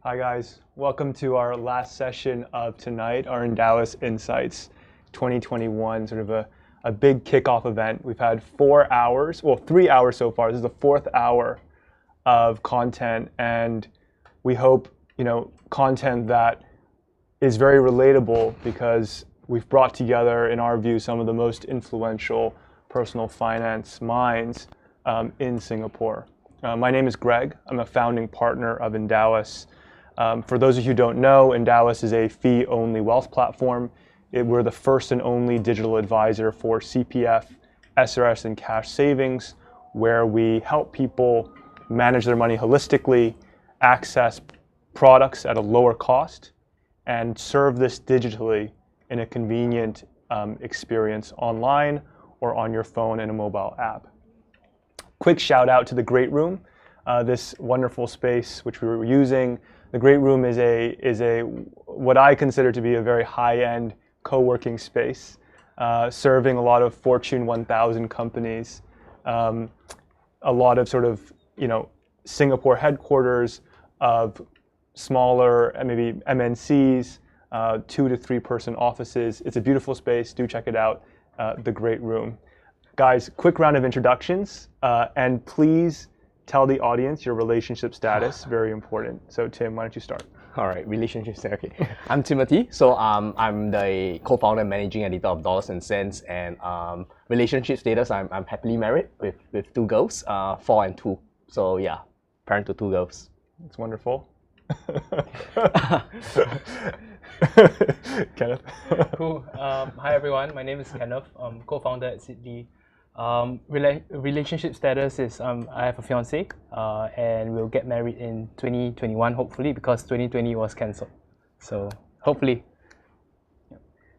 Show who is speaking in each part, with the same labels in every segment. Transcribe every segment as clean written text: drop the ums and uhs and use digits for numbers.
Speaker 1: Hi guys, welcome to our last session of tonight, our Endowus Insights 2021, sort of a big kickoff event. We've had 4 hours, well 3 hours so far. This is the 4th hour of content, and we hope, content that is very relatable because we've brought together, in our view, some of the most influential personal finance minds in Singapore. My name is Greg. I'm a founding partner of Endowus. For those of you who don't know, Endowus is a fee-only wealth platform. We're the first and only digital advisor for CPF, SRS, and cash savings, where we help people manage their money holistically, access products at a lower cost, and serve this digitally in a convenient experience online or on your phone in a mobile app. Quick shout out to the Great Room, this wonderful space which we were using. The Great Room is a what I consider to be a very high-end co-working space, serving a lot of Fortune 1000 companies, a lot of sort of Singapore headquarters of smaller maybe MNCs, 2 to 3 person offices. It's a beautiful space. Do check it out. The Great Room, guys. Quick round of introductions, and please tell the audience your relationship status, very important. So Tim, why don't you start?
Speaker 2: All right, relationship status. Okay. I'm Timothy. So I'm the co-founder and managing editor of DollarsandSense, and relationship status, I'm happily married with 2 girls, 4 and 2. So yeah, parent to 2 girls.
Speaker 1: That's wonderful. Kenneth.
Speaker 3: Cool. Hi everyone, my name is Kenneth. I'm co-founder at Sydney. Relationship status is I have a fiance, and we'll get married in 2021 hopefully, because 2020 was cancelled. So hopefully.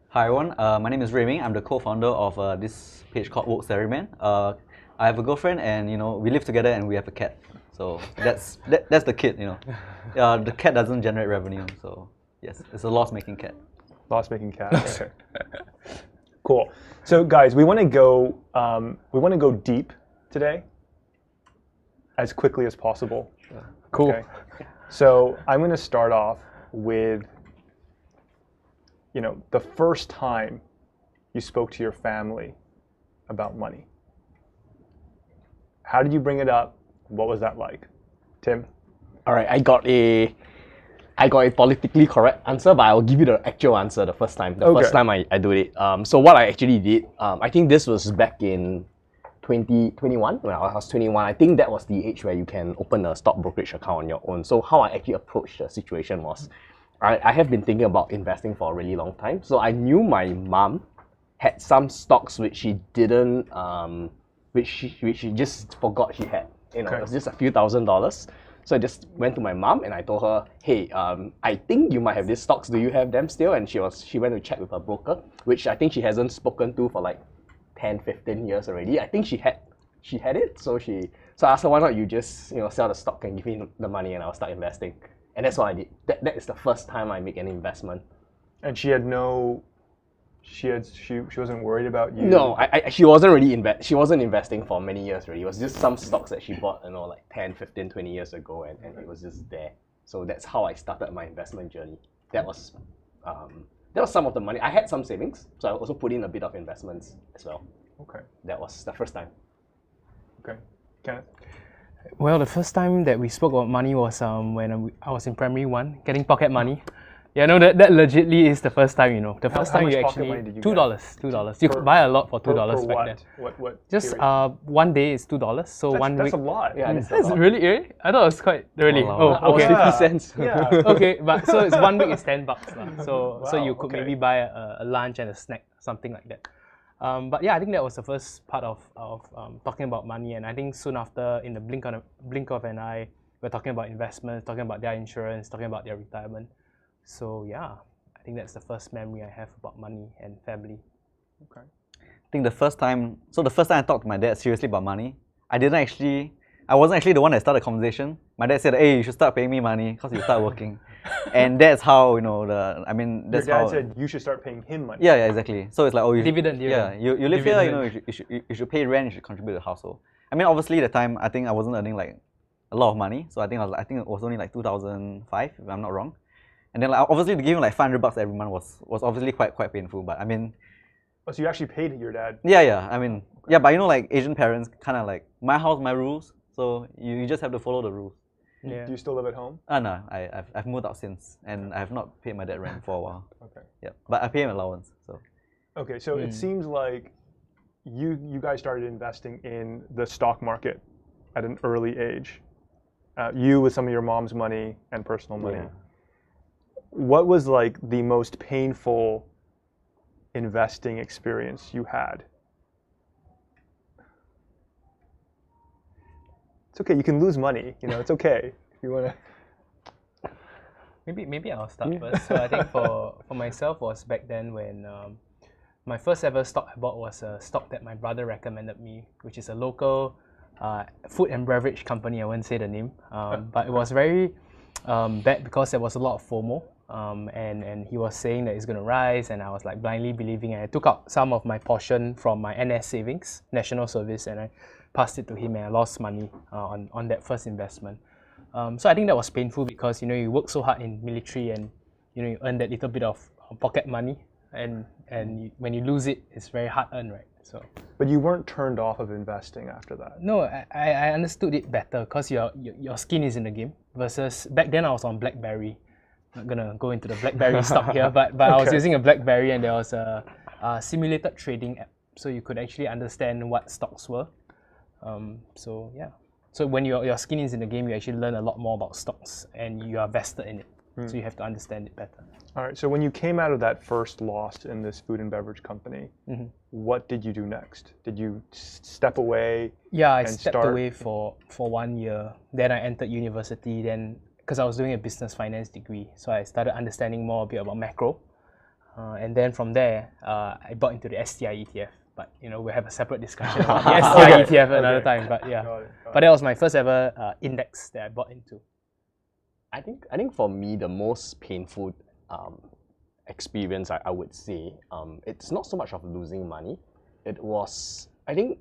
Speaker 4: Hi everyone, my name is Ming. I'm the co-founder of this page called Woke Salaryman. I have a girlfriend, and we live together, and we have a cat. So that's the kid. The cat doesn't generate revenue, so yes, it's a loss-making cat.
Speaker 1: Loss-making cat. Okay. Cool. So guys, we want to go deep today as quickly as possible.
Speaker 2: Cool.
Speaker 1: Okay? So I'm going to start off with the first time you spoke to your family about money. How did you bring it up? What was that like? Tim?
Speaker 2: All right, I got a politically correct answer, but I'll give you the actual answer the first time. First time I do it. So what I actually did, I think this was back in 2021, when I was 21. I think that was the age where you can open a stock brokerage account on your own. So how I actually approached the situation was, I have been thinking about investing for a really long time. So I knew my mom had some stocks which she didn't, which she just forgot she had. It was just a few $1,000s. So I just went to my mom and I told her, hey, I think you might have these stocks. Do you have them still? And she went to check with her broker, which I think she hasn't spoken to for like 10, 15 years already. I think she had it. So I asked her, why not you just sell the stock and give me the money and I'll start investing. And that's what I did. That is the first time I make an investment.
Speaker 1: And she wasn't worried about you?
Speaker 2: No, she wasn't she wasn't investing for many years already. It was just some stocks that she bought, like 10, 15, 20 years ago, and it was just there. So that's how I started my investment journey. That was some of the money. I had some savings, so I also put in a bit of investments as well.
Speaker 1: Okay.
Speaker 2: That was the first time.
Speaker 1: Okay. Kenneth?
Speaker 3: Well, the first time that we spoke about money was when I was in primary 1, getting pocket money. Yeah, no, that legitly is the first time, The first time you actually $2. You could buy a lot for $2 back then.
Speaker 1: What?
Speaker 3: Just one day is $2, so one week.
Speaker 1: That's a lot.
Speaker 2: Yeah, that's
Speaker 3: really? I thought it was quite really.
Speaker 4: Wow.
Speaker 3: Oh, okay.
Speaker 2: 50 cents.
Speaker 1: Yeah.
Speaker 3: Okay, but so it's 1 week is $10 lah. So
Speaker 1: Wow,
Speaker 3: you could
Speaker 1: okay.
Speaker 3: maybe buy a lunch and a snack, something like that. But yeah, I think that was the first part of talking about money, and I think soon after, in the blink of an eye, we're talking about investments, talking about their insurance, talking about their retirement. So yeah, I think that's the first memory I have about money and family.
Speaker 1: Okay.
Speaker 4: I think the first time I talked to my dad seriously about money, I wasn't actually the one that started the conversation. My dad said, hey, you should start paying me money because you start working. And that's how, that's
Speaker 1: Your
Speaker 4: how...
Speaker 1: dad said you should start paying him money.
Speaker 4: Yeah, exactly. So it's like,
Speaker 3: Dividend.
Speaker 4: Yeah, you live here, you should pay rent, you should contribute to the household. I mean, obviously at the time, I think I wasn't earning like a lot of money. So I think it was only like 2005, if I'm not wrong. And then like obviously to give him like $500 every month was obviously quite painful. But I mean,
Speaker 1: Oh, so you actually paid your dad?
Speaker 4: yeah. I mean, yeah, but you know, like Asian parents kind of like my house, my rules. So you just have to follow the rules.
Speaker 3: Yeah.
Speaker 1: Do you still live at home?
Speaker 4: No, I've moved out since, and I have not paid my dad rent for a while.
Speaker 1: Okay.
Speaker 4: Yeah, but I pay him allowance. So
Speaker 1: Okay, so it seems like you guys started investing in the stock market at an early age. You with some of your mom's money and personal money.
Speaker 2: Yeah.
Speaker 1: What was like the most painful investing experience you had? It's okay. You can lose money. You know, it's okay if you want to.
Speaker 3: Maybe I'll start first. So I think for myself was back then when my first ever stock I bought was a stock that my brother recommended me, which is a local food and beverage company. I won't say the name, but it was very bad because there was a lot of FOMO. And he was saying that it's going to rise, and I was like blindly believing. And I took out some of my portion from my NS savings, national service, and I passed it to him, and I lost money on that first investment. So I think that was painful because you work so hard in military, and you earn that little bit of pocket money, and when you lose it, it's very hard earned, right? So.
Speaker 1: But you weren't turned off of investing after that.
Speaker 3: No, I understood it better because your skin is in the game. Versus back then I was on BlackBerry. Not gonna go into the BlackBerry stock here, but I was using a BlackBerry, and there was a simulated trading app, so you could actually understand what stocks were. So yeah, so when your skin is in the game, you actually learn a lot more about stocks, and you are vested in it. So you have to understand it better.
Speaker 1: All right. So when you came out of that first loss in this food and beverage company, what did you do next? Did you step away?
Speaker 3: Yeah, I stepped away for 1 year. Then I entered university. Then because I was doing a business finance degree, so I started understanding more a bit about macro, and then from there I bought into the STI ETF. But we'll have a separate discussion about the STI ETF another time. But yeah, but that was my first ever index that I bought into.
Speaker 2: I think for me the most painful experience I would say it's not so much of losing money. It was I think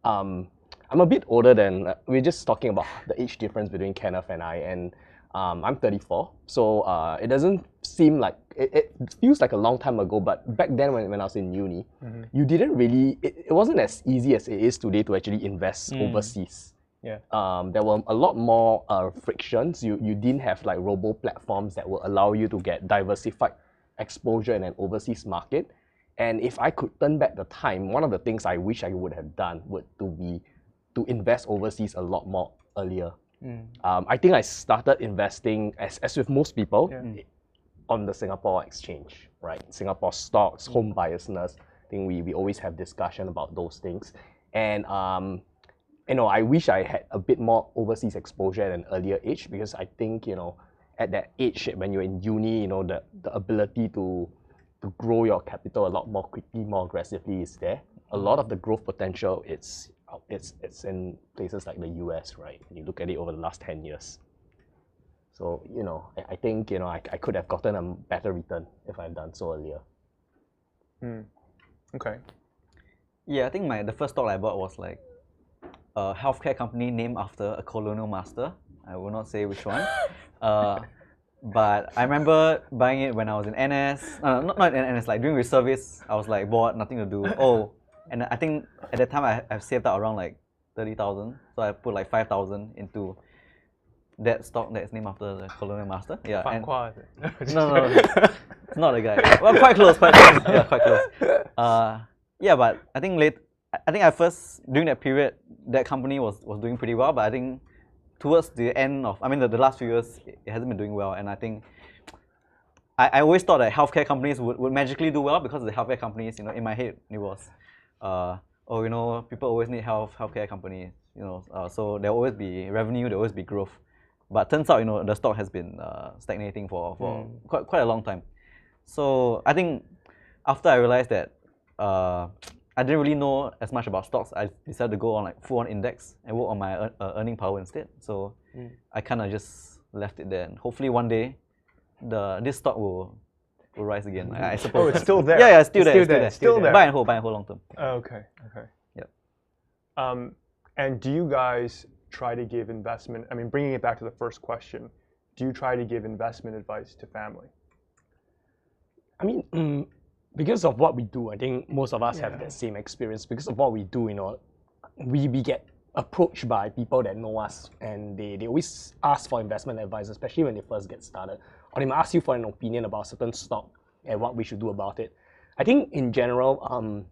Speaker 2: I'm a bit older than we're just talking about the age difference between Kenneth and I, and I'm 34, so it doesn't seem like it feels like a long time ago, but back then when I was in uni, you didn't really it wasn't as easy as it is today to actually invest overseas.
Speaker 3: Yeah.
Speaker 2: There were a lot more frictions. You didn't have like robo platforms that will allow you to get diversified exposure in an overseas market. And if I could turn back the time, one of the things I wish I would have done would be to invest overseas a lot more earlier. I think I started investing as with most people on the Singapore exchange, right? Singapore stocks, home biasness. I think we always have discussion about those things. And I wish I had a bit more overseas exposure at an earlier age, because I think, at that age when you're in uni, the ability to grow your capital a lot more quickly, more aggressively is there. A lot of the growth potential, it's in places like the US, right? When you look at it over the last 10 years. So, I think, I could have gotten a better return if I'd done so earlier.
Speaker 1: Okay.
Speaker 4: Yeah, I think the first stock I bought was like a healthcare company named after a colonial master. I will not say which one. But I remember buying it when I was in NS. Not in NS, like during reservice, I was like bored, nothing to do. And I think at that time I've saved up around like 30,000. So I put like 5,000 into that stock that's named after the colonial master. Yeah. No, it's not a guy. Well, quite close. Yeah, quite close. Yeah, but I think during that period, that company was doing pretty well. But I think towards the end of, the last few years, it hasn't been doing well. And I think I always thought that healthcare companies would magically do well, because the healthcare companies, in my head, it was, people always need healthcare companies, so there will always be revenue, there will always be growth. But turns out, the stock has been stagnating for quite a long time. So I think after I realized that I didn't really know as much about stocks, I decided to go on like full-on index and work on my earning power instead. So I kind of just left it there, and hopefully one day this stock will rise again. I suppose.
Speaker 1: Oh, it's still there.
Speaker 4: Yeah, it's still there.
Speaker 1: Still there.
Speaker 4: Buy and hold long term.
Speaker 1: Okay.
Speaker 4: Yep.
Speaker 1: And do you guys try to give investment? I mean, bringing it back to the first question, do you try to give investment advice to family?
Speaker 2: I mean, because of what we do, I think most of us have that same experience. Because of what we do, we get approached by people that know us, and they always ask for investment advice, especially when they first get started. Or they might ask you for an opinion about a certain stock and what we should do about it. I think in general,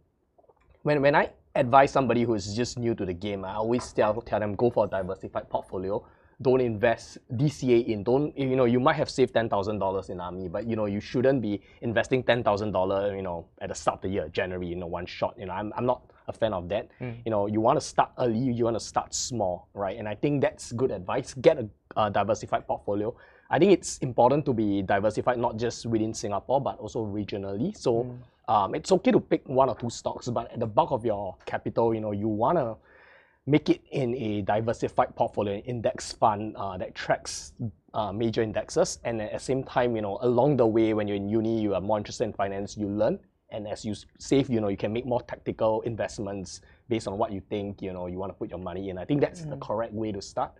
Speaker 2: when I advise somebody who is just new to the game, I always tell them, go for a diversified portfolio. Don't invest DCA in. Don't, you might have saved $10,000 in army, but you shouldn't be investing $10,000 at the start of the year, January, one shot. I'm not a fan of that. You want to start early, you want to start small, right? And I think that's good advice. Get a diversified portfolio. I think it's important to be diversified, not just within Singapore, but also regionally. So it's okay to pick one or two stocks, but at the bulk of your capital, you want to make it in a diversified portfolio, an index fund that tracks major indexes. And at the same time, along the way, when you're in uni, you are more interested in finance, you learn. And as you save, you can make more tactical investments based on what you think, you want to put your money in. I think that's the correct way to start.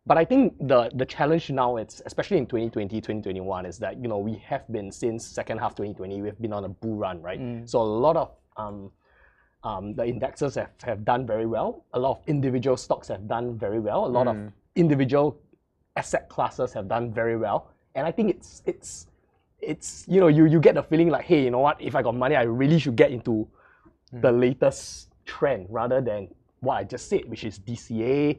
Speaker 2: But I think the challenge now, it's especially in 2020, 2021, is that, we have been, since second half 2020, we've been on a bull run, right? So a lot of the indexes have done very well. A lot of individual stocks have done very well. A lot of individual asset classes have done very well. And I think it's you get the feeling like, hey, you know what? If I got money, I really should get into the latest trend rather than what I just said, which is DCA,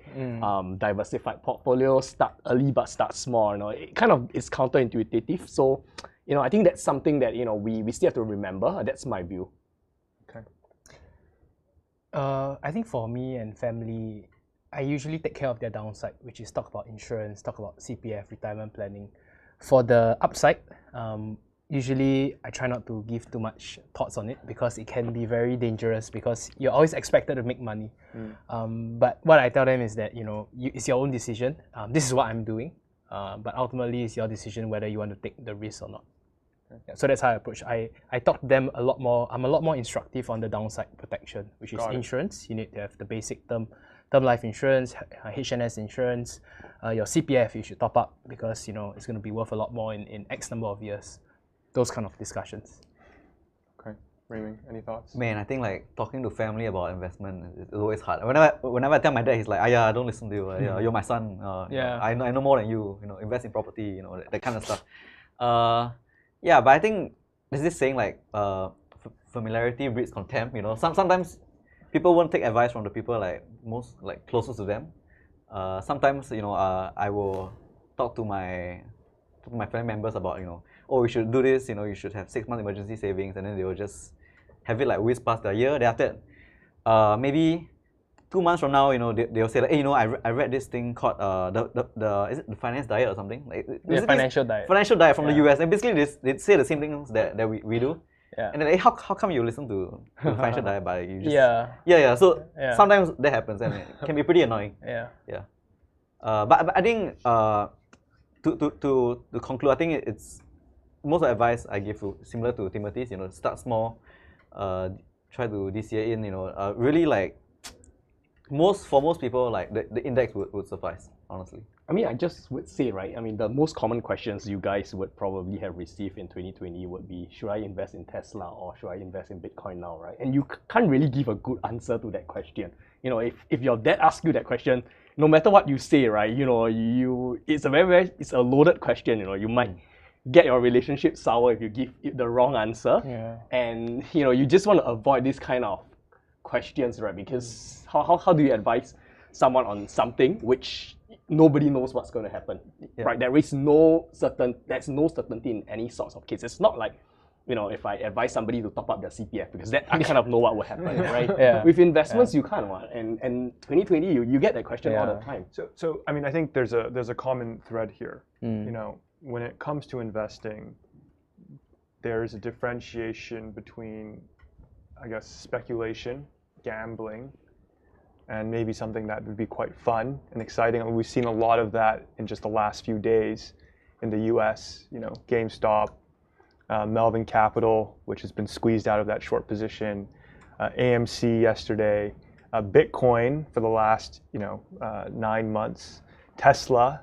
Speaker 2: diversified portfolio, start early but start small. It kind of is counterintuitive. So, I think that's something that we still have to remember. That's my view.
Speaker 3: I think for me and family, I usually take care of their downside, which is talk about insurance, talk about CPF, retirement planning. For the upside, usually I try not to give too much thoughts on it because it can be very dangerous because you're always expected to make money. But what I tell them is that, it's your own decision. This is what I'm doing, but ultimately it's your decision whether you want to take the risk or not. So that's how I approach. I talk to them a lot more. I'm a lot more instructive on the downside protection, which is insurance. You need to have the basic term life insurance, HNS insurance. Your CPF you should top up because it's going to be worth a lot more in X number of years. Those kind of discussions.
Speaker 1: Okay, Ming, any thoughts?
Speaker 4: Man, I think talking to family about investment is always hard. Whenever I tell my dad, he's like, I don't listen to you. You're my son. I know more than you. Invest in property. That kind of stuff. Yeah, but I think there's this saying familiarity breeds contempt. Sometimes people won't take advice from the people most closest to them. Sometimes I will talk to my family members about oh, we should do this. You should have 6 months emergency savings, and then they will just have it whiz past the year. Then after that, maybe 2 months from now, they'll say hey, I read this thing called is it the finance diet or something?
Speaker 3: Financial diet.
Speaker 4: Financial diet from the US, and basically they say the same things that we do. And then how come you listen to financial diet, but you just So sometimes that happens, and it can be pretty annoying. But I think to conclude, I think it's most of the advice I give similar to Timothy's. Start small, try to DCA in. Really for most people, the index would suffice, honestly.
Speaker 2: I mean, I just would say, right, the most common questions you guys would probably have received in 2020 would be, should I invest in Tesla or should I invest in Bitcoin now, right? And you can't really give a good answer to that question. If your dad asks you that question, no matter what you say, right, it's a loaded question. You might get your relationship sour if you give it the wrong answer. And, you just want to avoid this kind of questions, right? Because how do you advise someone on something which nobody knows what's going to happen, right? There's no certainty in any sorts of case. It's not like, if I advise somebody to top up their CPF, because that I kind of know what will happen, right? With investments, you can't. And 2020, you get that question all the time.
Speaker 1: So I mean, I think there's a common thread here. When it comes to investing, there's a differentiation between, I guess, speculation, gambling, and maybe something that would be quite fun and exciting. And we've seen a lot of that in just the last few days in the US, GameStop, Melvin Capital, which has been squeezed out of that short position, AMC yesterday. Bitcoin for the last 9 months, Tesla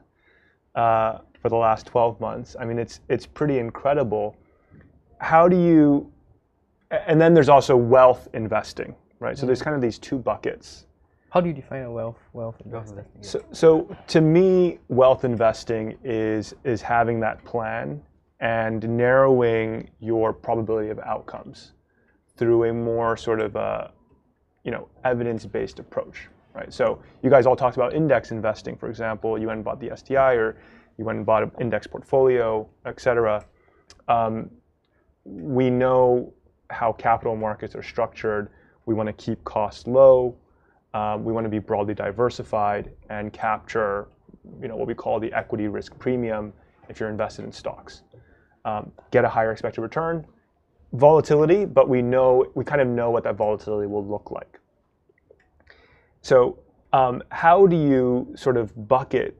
Speaker 1: for the last 12 months. I mean, it's pretty incredible. How do you? And then there's also wealth investing, right? So there's kind of these two buckets.
Speaker 3: How do you define a wealth investing?
Speaker 1: So to me, wealth investing is having that plan and narrowing your probability of outcomes through a more sort of evidence-based approach, right? So you guys all talked about index investing, for example. You went and bought the STI, or you went and bought an index portfolio, et cetera. We know how capital markets are structured. We want to keep costs low. We want to be broadly diversified and capture, what we call the equity risk premium if you're invested in stocks. Get a higher expected return, volatility, but we kind of know what that volatility will look like. So how do you sort of bucket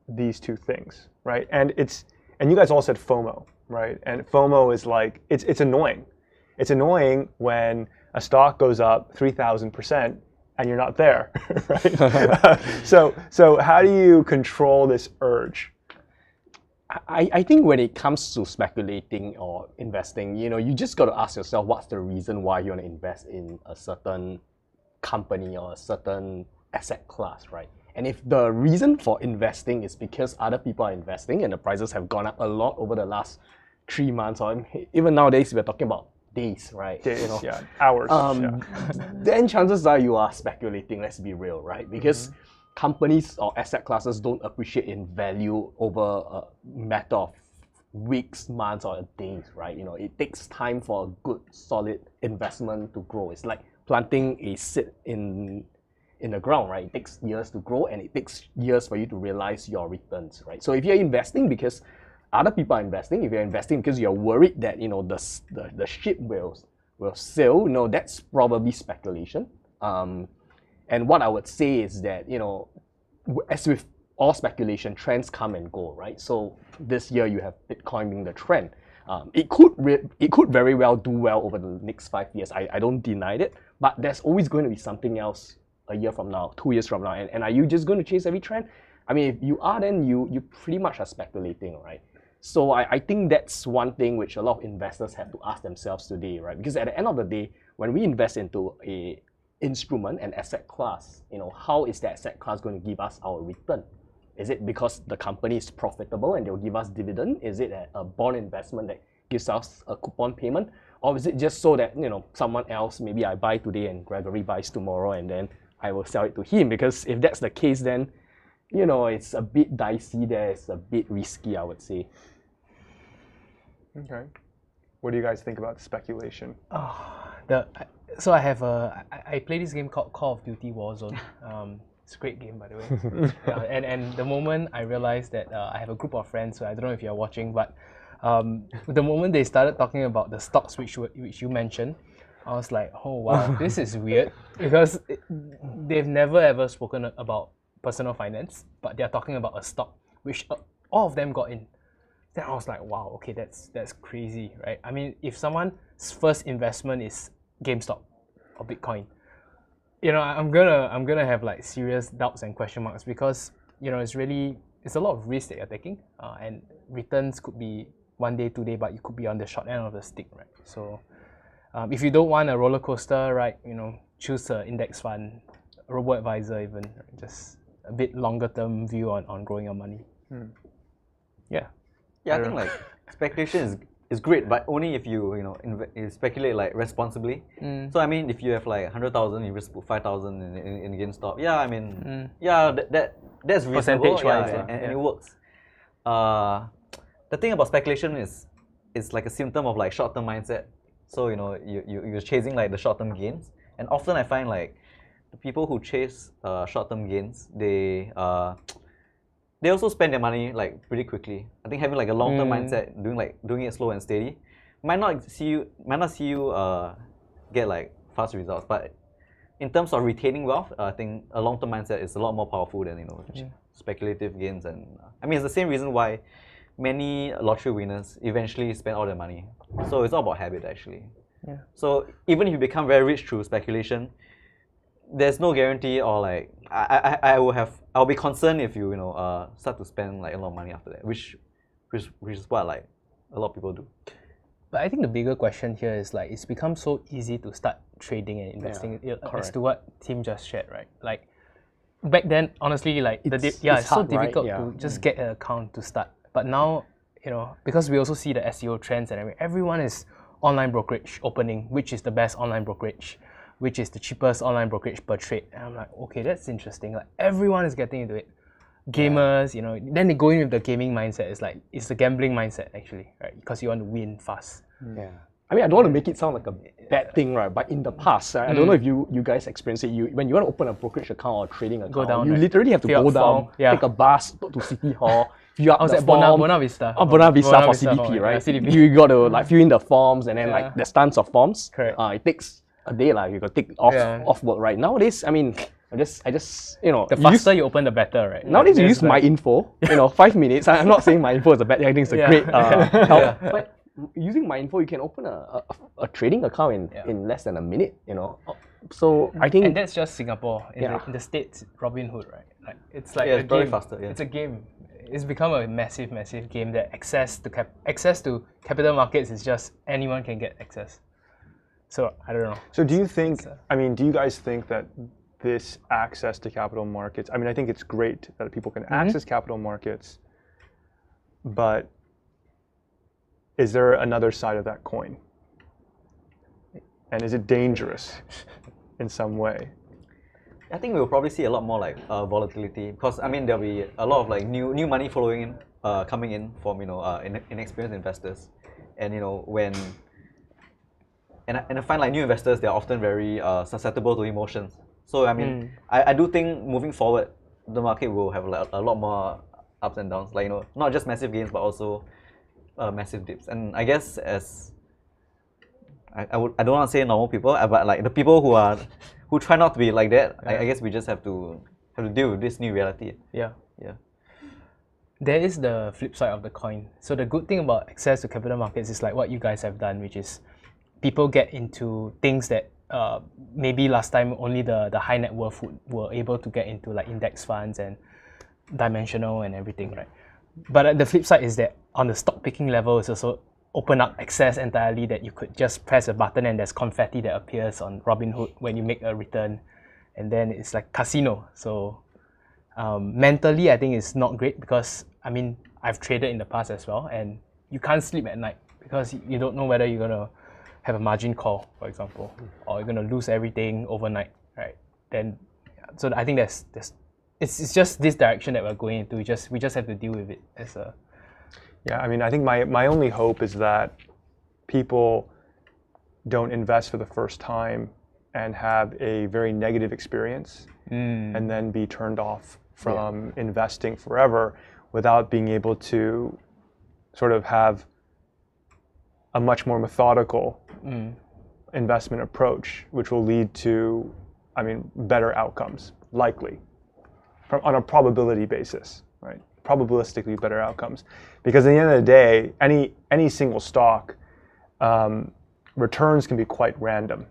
Speaker 1: these two things, right? And you guys all said FOMO, right? And FOMO is like, it's annoying. It's annoying when a stock goes up 3,000% and you're not there, right? So how do you control this urge?
Speaker 2: I think when it comes to speculating or investing, you just got to ask yourself, what's the reason why you want to invest in a certain company or a certain asset class, right? And if the reason for investing is because other people are investing and the prices have gone up a lot over the last 3 months, or even nowadays we're talking about days, right?
Speaker 1: Days, hours.
Speaker 2: Then chances are you are speculating, let's be real, right? Because companies or asset classes don't appreciate in value over a matter of weeks, months, or days, right? It takes time for a good, solid investment to grow. It's like planting a seed in the ground, right? It takes years to grow, and it takes years for you to realize your returns, right? So if you're investing because other people are investing, if you're investing because you're worried that the ship will sail, that's probably speculation. And what I would say is that, as with all speculation, trends come and go, right? So this year you have Bitcoin being the trend. It could very well do well over the next 5 years. I don't deny it, but there's always going to be something else a year from now, 2 years from now. And are you just going to chase every trend? I mean, if you are, then you pretty much are speculating, right? So I think that's one thing which a lot of investors have to ask themselves today, right? Because at the end of the day, when we invest into a instrument and asset class, how is the asset class going to give us our return? Is it because the company is profitable and they'll give us dividend? Is it a bond investment that gives us a coupon payment? Or is it just so that someone else, maybe I buy today and Gregory buys tomorrow, and then I will sell it to him? Because if that's the case, then it's a bit dicey there. It's a bit risky, I would say.
Speaker 1: Okay. What do you guys think about speculation?
Speaker 3: So I play this game called Call of Duty Warzone. It's a great game, by the way. And the moment I realized that I have a group of friends, so I don't know if you're watching, but the moment they started talking about the stocks which you mentioned, I was like, oh wow, this is weird, because they've never ever spoken about personal finance, but they're talking about a stock which all of them got in. Then I was like, wow, okay, that's crazy, right? I mean, if someone's first investment is GameStop or Bitcoin, I'm gonna have like serious doubts and question marks, because it's a lot of risk that you're taking, and returns could be 1 day, 2 day, but you could be on the short end of the stick, right? So if you don't want a roller coaster, right, choose an index fund, a robo-advisor even, right? Just a bit longer term view on growing your money.
Speaker 4: I think like speculation is great, but only if you you speculate like responsibly. So I mean, if you have like 100,000, you just put 5,000 in GameStop. Yeah, I mean, that's reasonable. And it works. The thing about speculation is it's like a symptom of like short-term mindset. So you're chasing like the short-term gains, and often I find like the people who chase short-term gains, they also spend their money like pretty quickly. I think having like a long-term mindset, doing it slow and steady, might not see you get like fast results. But in terms of retaining wealth, I think a long-term mindset is a lot more powerful than speculative gains. And I mean, it's the same reason why many lottery winners eventually spend all their money. So it's all about habit, actually. So even if you become very rich through speculation, there's no guarantee, or like I'll be concerned if you start to spend like a lot of money after that, which is what like a lot of people do.
Speaker 3: But I think the bigger question here is like it's become so easy to start trading and investing as to what Tim just shared, right? Like back then, honestly, like it's so
Speaker 2: hard, right?
Speaker 3: difficult to just get an account to start. But now, because we also see the SEO trends and everyone is online brokerage opening, which is the best online brokerage, which is the cheapest online brokerage per trade. And I'm like, okay, that's interesting. Like everyone is getting into it. Gamers, then they go in with the gaming mindset. It's the gambling mindset actually, right? Because you want to win fast.
Speaker 2: Yeah. I mean, I don't want to make it sound like a bad thing, right? But in the past, right, I don't know if you guys experience it. When you want to open a brokerage account or a trading account, you literally have to go down, take a bus to City Hall.
Speaker 3: I was at Buona Vista.
Speaker 2: Oh, Buona Vista for CDP, right?
Speaker 3: CDP.
Speaker 2: You got to like fill in the forms, and then like there's tons of forms.
Speaker 3: Correct.
Speaker 2: It takes a day, like you got to take off work, right? Nowadays, I mean, I just
Speaker 3: the faster you open, the better, right?
Speaker 2: Nowadays you use My Info, 5 minutes. I'm not saying My Info is a bad thing. I think it's a great help. But using My Info, you can open a trading account in less than a minute. So I think,
Speaker 3: and that's just Singapore. In the States, Robinhood, right? Like it's like
Speaker 4: it's
Speaker 3: a
Speaker 4: very
Speaker 3: game.
Speaker 4: faster. Yeah.
Speaker 3: It's a game. It's become a massive game that access to capital markets is just anyone can get access. So I don't know.
Speaker 1: So do you think? Do you guys think that this access to capital markets? I think it's great that people can access capital markets, but is there another side of that coin? And is it dangerous in some way?
Speaker 4: I think we'll probably see a lot more like volatility, because there'll be a lot of like new money flowing in, coming in from inexperienced investors, and I find like new investors, they're often very susceptible to emotions. So I do think moving forward, the market will have like a lot more ups and downs, like not just massive gains but also massive dips. And I guess as I don't want to say normal people, but like the people who try not to be like that, I guess we just have to deal with this new reality.
Speaker 3: Yeah. There is the flip side of the coin. So the good thing about access to capital markets is like what you guys have done, which is people get into things that maybe last time only the high net worth were able to get into, like index funds and dimensional and everything, right? But the flip side is that on the stock picking level, it's also open up access entirely, that you could just press a button and there's confetti that appears on Robinhood when you make a return, and then it's like casino. So mentally, I think it's not great, because I've traded in the past as well, and you can't sleep at night because you don't know whether you're gonna have a margin call, for example, or you're gonna lose everything overnight, right? Then, so I think it's just this direction that we're going into. We just have to deal with it as a.
Speaker 1: Yeah, I think my only hope is that people don't invest for the first time and have a very negative experience and then be turned off from investing forever without being able to sort of have a much more methodical investment approach, which will lead to, better outcomes, likely, on a probability basis, right? Probabilistically better outcomes, because at the end of the day, any single stock returns can be quite random.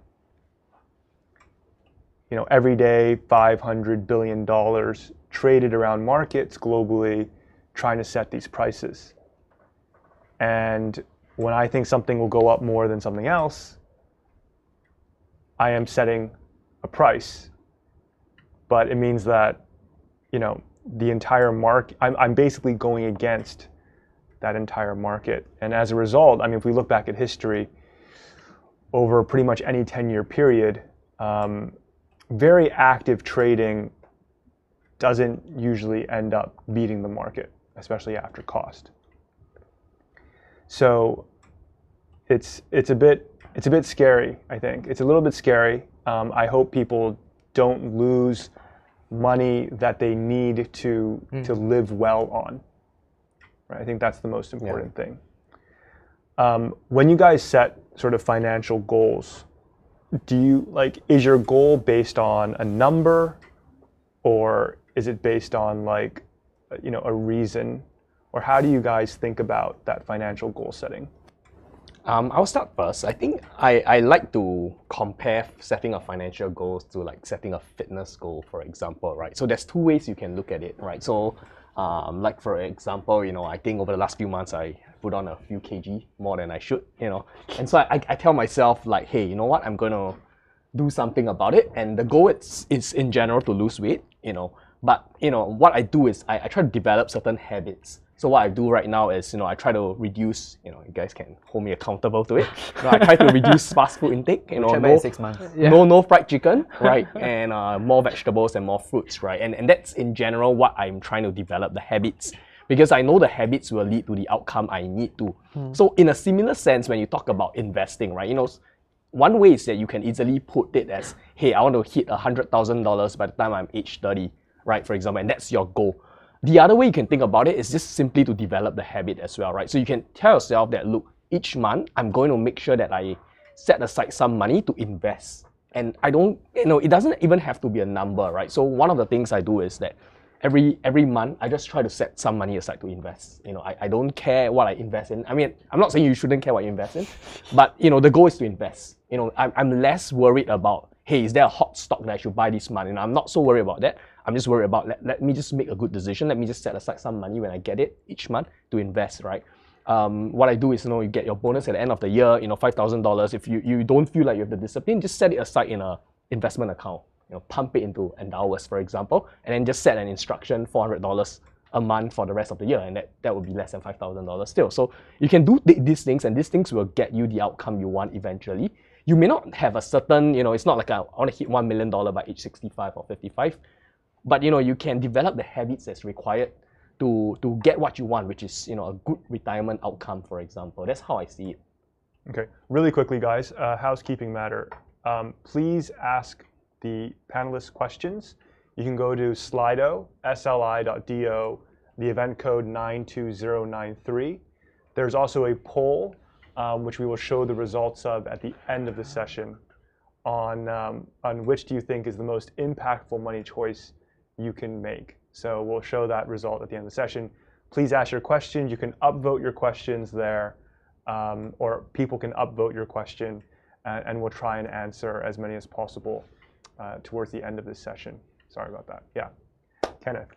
Speaker 1: Every day $500 billion traded around markets globally, trying to set these prices. And when I think something will go up more than something else, I am setting a price. But it means that the entire market, I'm basically going against that entire market. And as a result, if we look back at history, over pretty much any 10-year period, very active trading doesn't usually end up beating the market, especially after cost. So it's a bit scary, I think. It's a little bit scary. I hope people don't lose money that they need to live well on. Right? I think that's the most important thing. When you guys set sort of financial goals, is your goal based on a number, or is it based on a reason, or how do you guys think about that financial goal setting?
Speaker 2: I'll start first. I think I like to compare setting a financial goals to like setting a fitness goal, for example, right? So there's two ways you can look at it, right? So like for example, I think over the last few months I put on a few kg more than I should, and so I tell myself like, hey, you know what? I'm gonna do something about it, and the goal is in general to lose weight, But what I do is I try to develop certain habits. So what I do right now is, I try to reduce, you guys can hold me accountable to it. I try to reduce fast food intake,
Speaker 4: Try back in 6 months.
Speaker 2: no fried chicken, right? And more vegetables and more fruits, right? And that's in general what I'm trying to develop, the habits. Because I know the habits will lead to the outcome I need to. So in a similar sense, when you talk about investing, right? One way is that you can easily put it as, hey, I want to hit $100,000 by the time I'm age 30, right? For example, and that's your goal. The other way you can think about it is just simply to develop the habit as well, right? So you can tell yourself that, look, each month I'm going to make sure that I set aside some money to invest. And I don't, it doesn't even have to be a number, right? So one of the things I do is that every month I just try to set some money aside to invest. I don't care what I invest in. I mean, I'm not saying you shouldn't care what you invest in, but the goal is to invest. I'm less worried about, hey, is there a hot stock that I should buy this month? I'm not so worried about that. I'm just worried about let me just make a good decision. Let me just set aside some money when I get it each month to invest, right? What I do is, you get your bonus at the end of the year, $5,000. If you don't feel like you have the discipline, just set it aside in an investment account. Pump it into Endowus, for example, and then just set an instruction, $400 a month for the rest of the year, and that would be less than $5,000 still. So you can do these things, and these things will get you the outcome you want eventually. You may not have a certain, it's not like I want to hit $1 million by age 65 or 55, but you can develop the habits that's required to get what you want, which is a good retirement outcome, for example. That's how I see it.
Speaker 1: Okay, really quickly, guys, housekeeping matter. Please ask the panelists questions. You can go to Slido, sli.do, the event code 92093. There's also a poll, which we will show the results of at the end of the session on which do you think is the most impactful money choice you can make. So we'll show that result at the end of the session. Please ask your questions. You can upvote your questions there, or people can upvote your question, and we'll try and answer as many as possible towards the end of this session. Sorry about that. Yeah, Kenneth.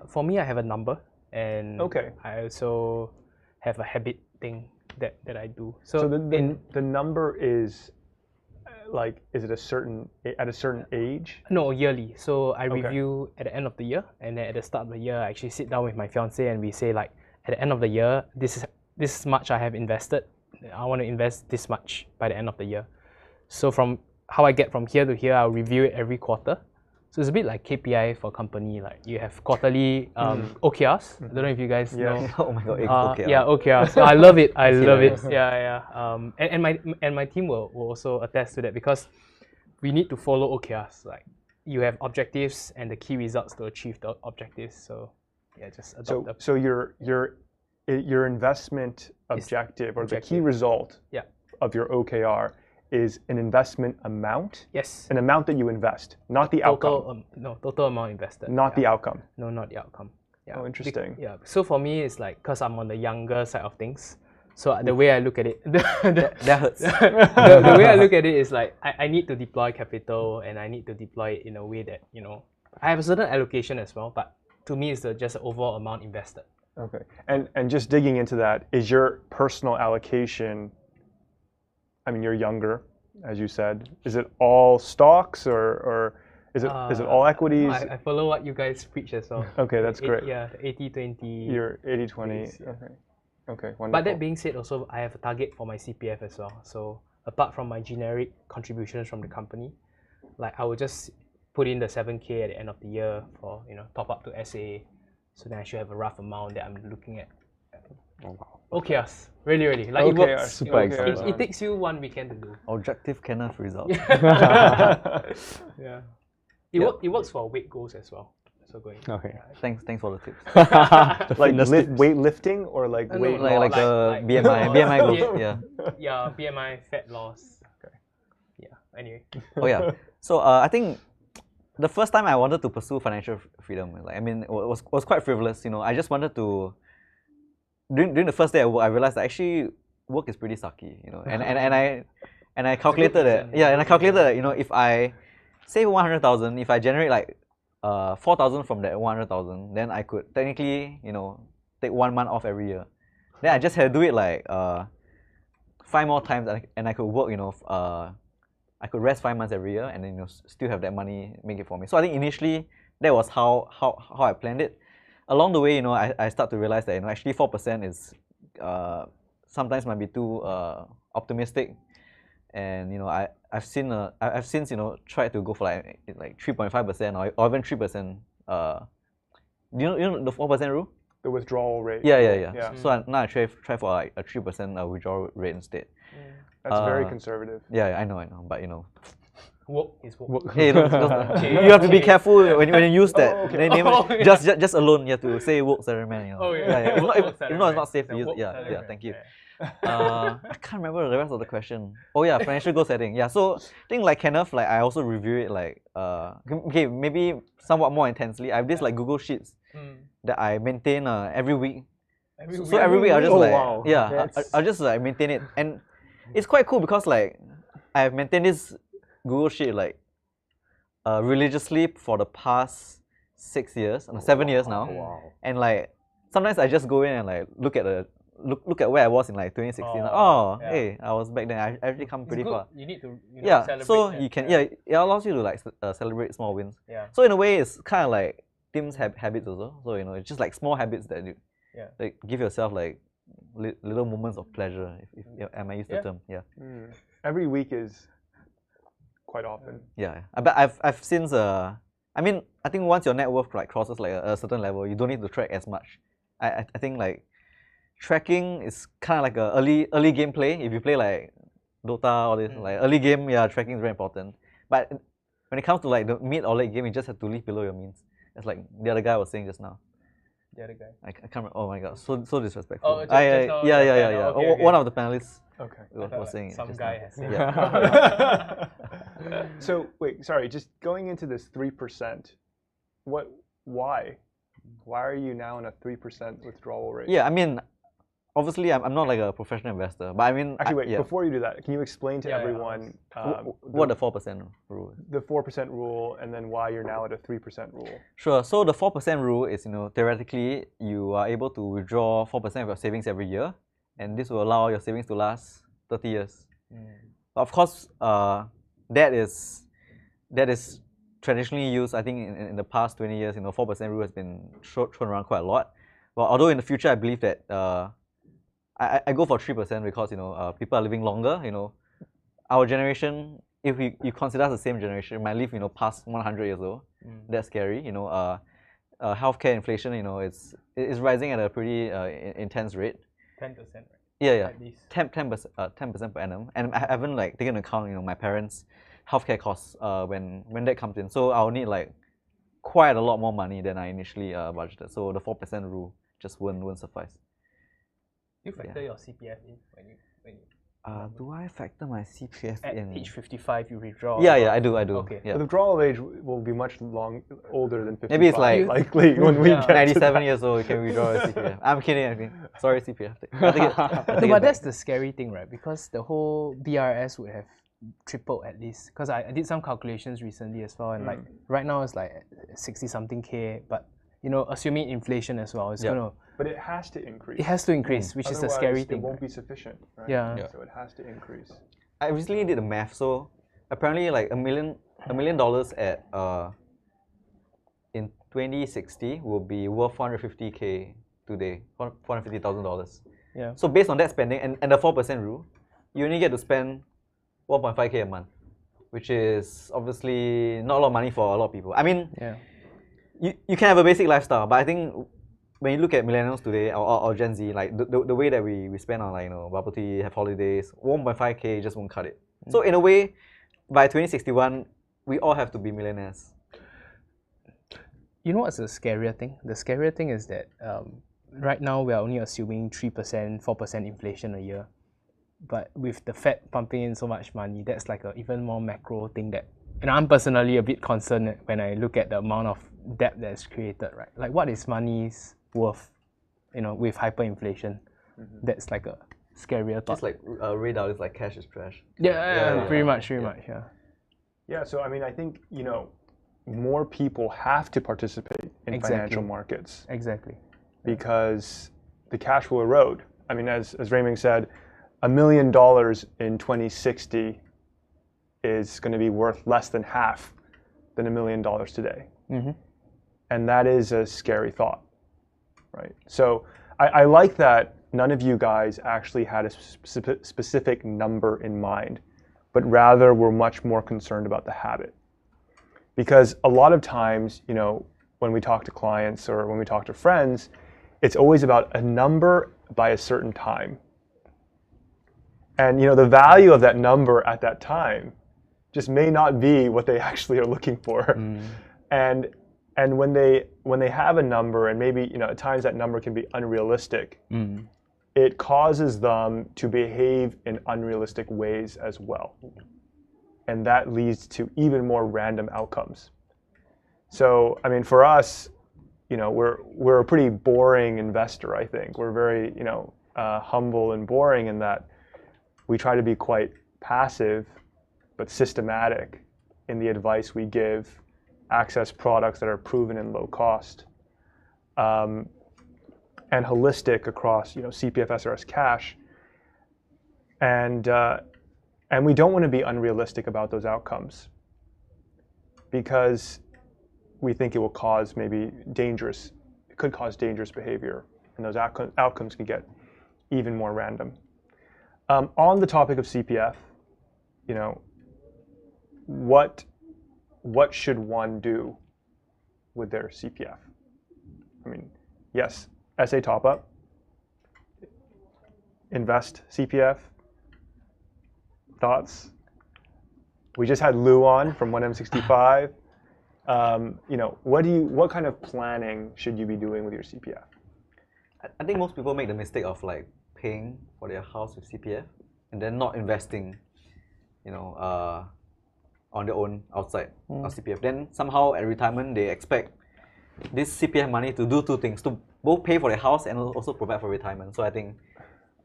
Speaker 3: For me, I have a number, and
Speaker 1: okay.
Speaker 3: I also have a habit thing that I do.
Speaker 1: So the number is is it at a certain age?
Speaker 3: No, yearly. So I review at the end of the year, and then at the start of the year, I actually sit down with my fiance and we say at the end of the year, this is much I have invested. I want to invest this much by the end of the year. So from how I get from here to here, I'll review it every quarter. So it's a bit like KPI for a company. Like you have quarterly OKRs. I don't know if you guys know.
Speaker 4: Oh my god, OKR.
Speaker 3: Yeah, OKRs. So I love it. I love it. Yeah. And my team will also attest to that, because we need to follow OKRs. Like you have objectives and the key results to achieve the objectives. So yeah, just adopt them.
Speaker 1: So your investment objective or the key result of your OKR is an investment amount?
Speaker 3: Yes.
Speaker 1: An amount that you invest, not the outcome.
Speaker 3: Total amount invested.
Speaker 1: Not the outcome.
Speaker 3: No, not the outcome. Yeah.
Speaker 1: Oh, interesting.
Speaker 3: So for me, it's because I'm on the younger side of things. So the way I look at it,
Speaker 4: that hurts.
Speaker 3: the way I look at it is I need to deploy capital, and I need to deploy it in a way that I have a certain allocation as well, but to me, it's just the overall amount invested.
Speaker 1: Okay. And just digging into that, is your personal allocation? I mean, you're younger, as you said. Is it all stocks or is it all equities?
Speaker 3: I follow what you guys preach as well.
Speaker 1: Okay, that's great.
Speaker 3: Yeah, 80-20.
Speaker 1: You're 80-20.
Speaker 3: Yeah.
Speaker 1: Okay, wonderful.
Speaker 3: But that being said, also I have a target for my CPF as well. So apart from my generic contributions from the company, I will just put in the 7K at the end of the year for top up to SA. So then I should have a rough amount that I'm looking at.
Speaker 2: Oh, wow.
Speaker 3: OKRs. Really. It
Speaker 1: OKRs.
Speaker 3: works.
Speaker 2: Super exciting.
Speaker 3: It takes you 1 weekend to do.
Speaker 4: Objective Kenneth result.
Speaker 3: Yeah. It works for weight goals as well. So going.
Speaker 2: Okay.
Speaker 4: Thanks for the tips.
Speaker 1: Weightlifting or weight
Speaker 4: like the BMI goals. Yeah.
Speaker 3: Yeah, BMI, fat loss. Okay. Yeah. Anyway.
Speaker 4: Oh yeah. So I think the first time I wanted to pursue financial freedom, it was quite frivolous. I just wanted to. During the first day at work, I realized that actually work is pretty sucky, you know. And I calculated that, yeah, and I calculated that, you know, if I save 100,000, if I generate like 4,000 from that 100,000, then I could technically, you know, take 1 month off every year. Then I just had to do it like 5 more times, and I could work, you know, I could rest 5 months every year, and then, you know, still have that money make it for me. So I think initially that was how I planned it. Along the way, you know, I start to realize that, you know, actually 4% is sometimes might be too optimistic, and, you know, I've since, you know, tried to go for like 3.5% or even 3%. You know the 4% rule?
Speaker 1: The withdrawal rate.
Speaker 4: Yeah. So now I try for like a 3% withdrawal rate instead.
Speaker 1: That's very conservative.
Speaker 4: Yeah, I know, but, you know.
Speaker 3: Woke is woke.
Speaker 4: Hey, you have to be careful when you use that name. Just alone, you have to say Woke Salaryman, you know. If not, it's not safe to use. Yeah, thank you. I can't remember the rest of the question. Oh yeah, financial goal setting. Yeah, so I think like Kenneth, like I also review it like okay, maybe somewhat more intensely. I have this like Google Sheets that I maintain every week. So every week I'll just I'll just like maintain it, and it's quite cool because like I have maintained this Google Sheet like religiously for the past 6 years, 7 years now. And like sometimes I just go in and like look at where I was in like 2016. Hey, I was back then. I actually come pretty far.
Speaker 3: You need to
Speaker 4: celebrate. So you can it allows you to like celebrate small wins. So in a way, it's kind of like Tim's habits also. So, you know, it's just like small habits that you like give yourself like little moments of pleasure. If I might use the term.
Speaker 1: Every week is quite often.
Speaker 4: Yeah, but I've since I mean, I think once your net worth like crosses like a certain level, you don't need to track as much. I think like tracking is kind of like a early game play. If you play like Dota or this like early game, tracking is very important. But when it comes to like the mid or late game, you just have to live below your means. It's like the other guy was saying just now.
Speaker 3: The other guy.
Speaker 4: I can't remember. Oh my god, so disrespectful.
Speaker 3: Oh, yeah.
Speaker 4: Okay. One of the panelists.
Speaker 1: Okay.
Speaker 4: Was saying
Speaker 3: some
Speaker 4: it.
Speaker 3: guy has said.
Speaker 1: Yeah. So wait, sorry. Just going into this 3%. Why? Why are you now in a 3% withdrawal rate?
Speaker 4: Yeah, I mean, obviously, I'm not like a professional investor, but I mean,
Speaker 1: actually, wait. Before you do that, can you explain to everyone
Speaker 4: what the 4% rule is?
Speaker 1: The 4% rule, and then why you're now at a 3% rule.
Speaker 4: Sure. So the 4% rule is, you know, theoretically, you are able to withdraw 4% of your savings every year, and this will allow your savings to last 30 years. But of course, that is traditionally used. I think in the past 20 years, you know, 4% rule has been thrown around quite a lot. But although in the future, I believe that I go for 3% because, you know, people are living longer. You know, our generation, if you consider us the same generation, might live, you know, past 100 years old. That's scary. You know, healthcare inflation, you know, it's rising at a pretty intense rate.
Speaker 3: 10%, right?
Speaker 4: Yeah.
Speaker 3: At least.
Speaker 4: 10% per annum, and I haven't like taken into account, you know, my parents' healthcare costs when that comes in. So I'll need like quite a lot more money than I initially budgeted. So the 4% rule just won't suffice.
Speaker 3: You factor your CPF in when you
Speaker 4: do I factor my CPF in?
Speaker 3: At age 55, you withdraw.
Speaker 4: Yeah, I do.
Speaker 3: Okay.
Speaker 4: Yeah.
Speaker 1: The withdrawal age will be much older than 55.
Speaker 4: Maybe it's like
Speaker 1: likely when we get
Speaker 4: 97 years old, you can withdraw your CPF. I'm kidding. Sorry, CPF.
Speaker 3: But that's the scary thing, right? Because the whole BRS would have tripled at least. Because I did some calculations recently as well, and like right now it's like 60 something K, but you know, assuming inflation as well, it's gonna.
Speaker 1: But it has to increase.
Speaker 3: It has to increase, which is the scary thing.
Speaker 1: It won't be sufficient, right?
Speaker 3: Yeah.
Speaker 1: So it has to increase.
Speaker 4: I recently did the math. So apparently, like $1 million at in 2060 will be worth 450K today, $450,000.
Speaker 3: Yeah.
Speaker 4: So based on that spending and the 4% rule, you only get to spend 1.5K a month, which is obviously not a lot of money for a lot of people. I mean, you can have a basic lifestyle, but I think when you look at millennials today or Gen Z, like the way that we spend on, like, you know, bubble tea, have holidays, 1.5K just won't cut it. So in a way, by 2061, we all have to be millionaires.
Speaker 3: You know what's the scarier thing? The scarier thing is that right now we are only assuming 3%, 4% inflation a year. But with the Fed pumping in so much money, that's like an even more macro thing that, and I'm personally a bit concerned when I look at the amount of debt that's created, right? Like, what is money's worth, you know, with hyperinflation? That's like scarier thought.
Speaker 4: It's like Ray Dalio's like cash is trash.
Speaker 3: Yeah, pretty much, yeah.
Speaker 1: Yeah, so I mean, I think, more people have to participate in financial markets.
Speaker 3: Exactly.
Speaker 1: Because the cash will erode. I mean, as Raymond said, $1 million in 2060 is going to be worth less than half than $1 million today.
Speaker 3: Mm-hmm.
Speaker 1: And that is a scary thought, right? So I like that none of you guys actually had a specific number in mind, but rather were much more concerned about the habit. Because a lot of times, when we talk to clients or when we talk to friends, it's always about a number by a certain time. And the value of that number at that time just may not be what they actually are looking for. And when they have a number, and maybe at times that number can be unrealistic, it causes them to behave in unrealistic ways as well. And that leads to even more random outcomes. So, I mean, for us, we're a pretty boring investor, I think. We're very, humble and boring in that we try to be quite passive, but systematic in the advice we give, access products that are proven and low cost, and holistic across, CPF, SRS, cash. And we don't want to be unrealistic about those outcomes because we think it will cause it could cause dangerous behavior, and those outcomes can get even more random. On the topic of CPF, what should one do with their CPF? I mean, yes, SA top up, invest CPF. Thoughts? We just had Lou on from 1M65. What kind of planning should you be doing with your CPF?
Speaker 4: I think most people make the mistake of like paying for their house with CPF and then not investing, on their own outside of CPF. Then somehow at retirement they expect this CPF money to do two things: to both pay for their house and also provide for retirement. So I think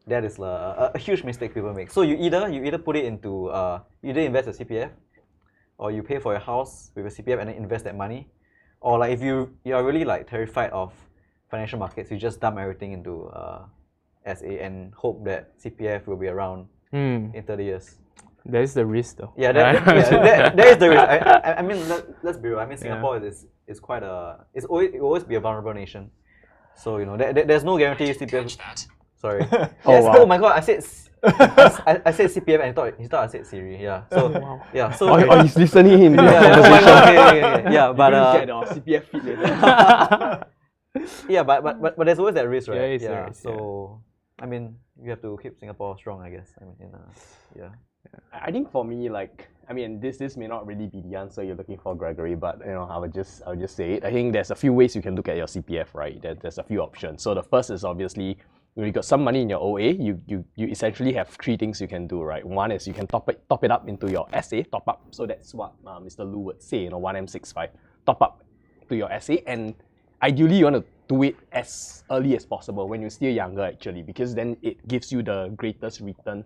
Speaker 4: that is a huge mistake people make. So you either put it into either invest a CPF, or you pay for your house with a CPF and then invest that money, or like if you are really like terrified of financial markets, you just dump everything into SA and hope that CPF will be around in 30 years.
Speaker 3: There is the risk though.
Speaker 4: Yeah, there is the risk. I mean, let's be real. I mean, Singapore is quite it will always be a vulnerable nation. So there's no guarantee CPF. Sorry. Oh my God! I said CPF and he thought I said Siri. Yeah. So yeah. So
Speaker 2: he's listening in.
Speaker 4: Yeah. But
Speaker 2: get our CPF feed later.
Speaker 4: Yeah, but there's always that risk, right?
Speaker 3: Yeah.
Speaker 4: So I mean, you have to keep Singapore strong, I guess. I mean, yeah.
Speaker 2: I think for me, this may not really be the answer you're looking for, Gregory, but I would just say it. I think there's a few ways you can look at your CPF, right? There's a few options. So the first is obviously when you got some money in your OA, you essentially have three things you can do, right? One is you can top it up into your SA, top up. So that's what Mr. Lou would say, 1M65, top up to your SA, and ideally you want to do it as early as possible when you're still younger, actually, because then it gives you the greatest return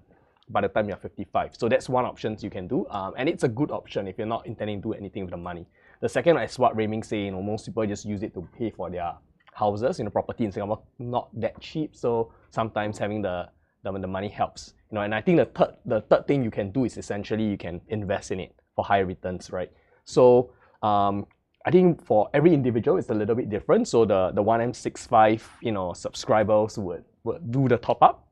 Speaker 2: by the time you're 55. So that's one option you can do, and it's a good option if you're not intending to do anything with the money. The second is what Raymond say, most people just use it to pay for their houses. Property in Singapore not that cheap, so sometimes having the money helps. And I think the third thing you can do is essentially you can invest in it for higher returns, right? So I think for every individual it's a little bit different. So the 1M65 subscribers would do the top up.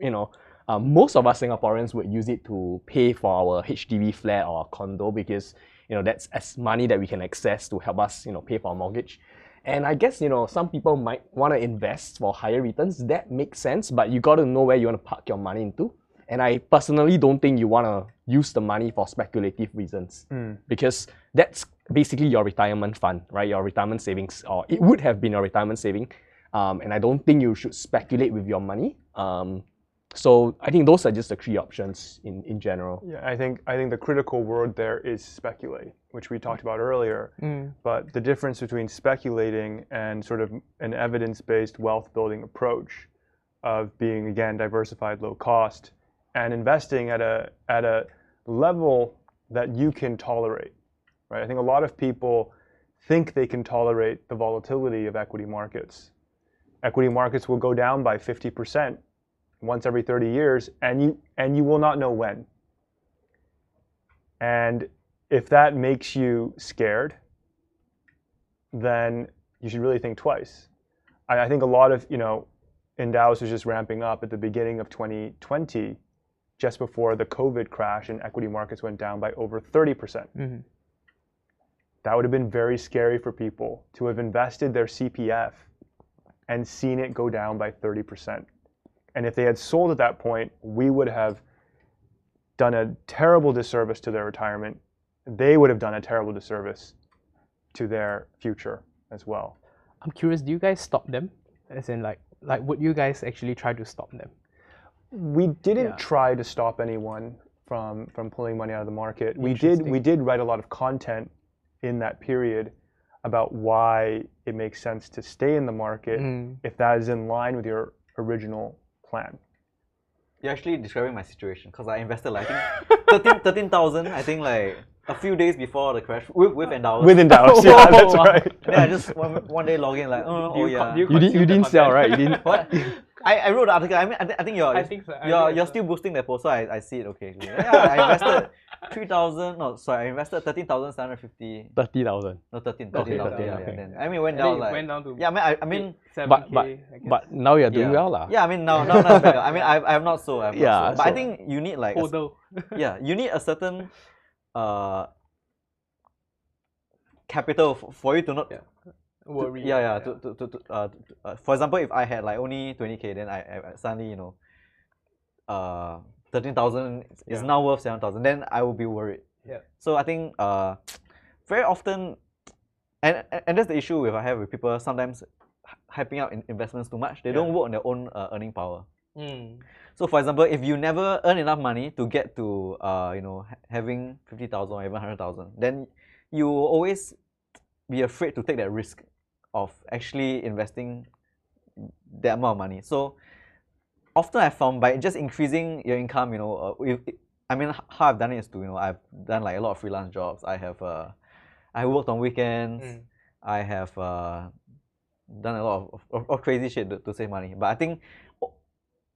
Speaker 2: Most of us Singaporeans would use it to pay for our HDB flat or condo because that's as money that we can access to help us pay for our mortgage. And I guess some people might want to invest for higher returns. That makes sense, but you got to know where you want to park your money into. And I personally don't think you want to use the money for speculative reasons because that's basically your retirement fund, right? Your retirement savings, or it would have been your retirement saving. And I don't think you should speculate with your money. So I think those are just the three options in general.
Speaker 1: Yeah, I think the critical word there is speculate, which we talked about earlier. But the difference between speculating and sort of an evidence-based wealth building approach of being, again, diversified, low cost, and investing at a level that you can tolerate, right? I think a lot of people think they can tolerate the volatility of equity markets. Equity markets will go down by 50% once every 30 years, and you will not know when. And if that makes you scared, then you should really think twice. I think a lot of, Endowus was just ramping up at the beginning of 2020, just before the COVID crash, and equity markets went down by over 30%.
Speaker 3: Mm-hmm.
Speaker 1: That would have been very scary for people to have invested their CPF and seen it go down by 30%. And if they had sold at that point, we would have done a terrible disservice to their retirement. They would have done a terrible disservice to their future as well.
Speaker 3: I'm curious, do you guys stop them? As in, like would you guys actually try to stop them?
Speaker 1: We didn't try to stop anyone from pulling money out of the market. We did write a lot of content in that period about why it makes sense to stay in the market if that is in line with your original plan.
Speaker 4: You're actually describing my situation, because I invested like, I think 13,000, I think like a few days before the crash with Endowus.
Speaker 1: With Endowus, yeah, that's right.
Speaker 4: Yeah, I just one day log in like, yeah.
Speaker 2: You didn't sell, right? You didn't.
Speaker 4: What? I wrote the article. I think you're still boosting the post, so I see it. Okay. Yeah, I invested 3,000. No, sorry, I invested 13,750.
Speaker 2: 30,000.
Speaker 4: No, 13.
Speaker 2: Okay,
Speaker 4: 13.
Speaker 2: okay.
Speaker 4: And then, I mean, went down like.
Speaker 3: Went down to
Speaker 4: Yeah, I mean.
Speaker 3: 7K,
Speaker 2: But now you're doing well, lah.
Speaker 4: Yeah, I mean now it's better. I mean I have not sold. But
Speaker 2: so
Speaker 4: I think you need like. You need a certain capital for you to not.
Speaker 3: Worry.
Speaker 4: For example, if I had like only 20K, then I suddenly 13,000 is now worth 7,000. Then I will be worried.
Speaker 3: Yeah.
Speaker 4: So I think very often, and that's the issue I have with people sometimes hyping up investments too much. They don't work on their own earning power. So for example, if you never earn enough money to get to having 50,000 or even 100,000, then you will always be afraid to take that risk of actually investing that amount of money. So often I found by just increasing your income, how I've done it is to I've done like a lot of freelance jobs. I worked on weekends. I have done a lot of crazy shit to save money. But I think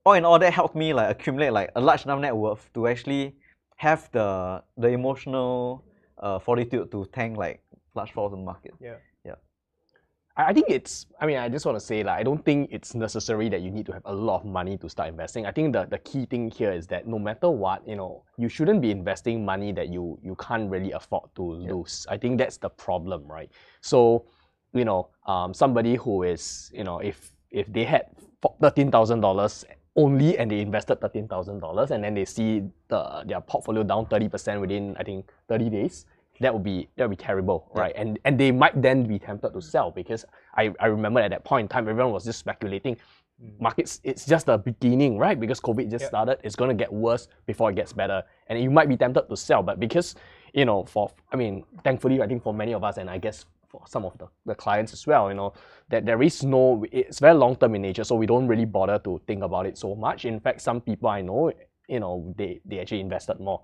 Speaker 4: all in all, that helped me like accumulate like a large enough net worth to actually have the emotional fortitude to tank like large falls in the market.
Speaker 2: I think I just want to say, I don't think it's necessary that you need to have a lot of money to start investing. I think the key thing here is that no matter what, you shouldn't be investing money that you can't really afford to lose. I think that's the problem, right? So, somebody who is, if they had $13,000 only and they invested $13,000 and then they see their portfolio down 30% within, I think, 30 days, that would be terrible, right? And they might then be tempted to sell, because I remember at that point in time, everyone was just speculating. Markets, it's just the beginning, right? Because COVID just started, it's going to get worse before it gets better. And you might be tempted to sell, but because, thankfully, I think for many of us, and I guess for some of the clients as well, that there is it's very long-term in nature, so we don't really bother to think about it so much. In fact, some people I know, they actually invested more.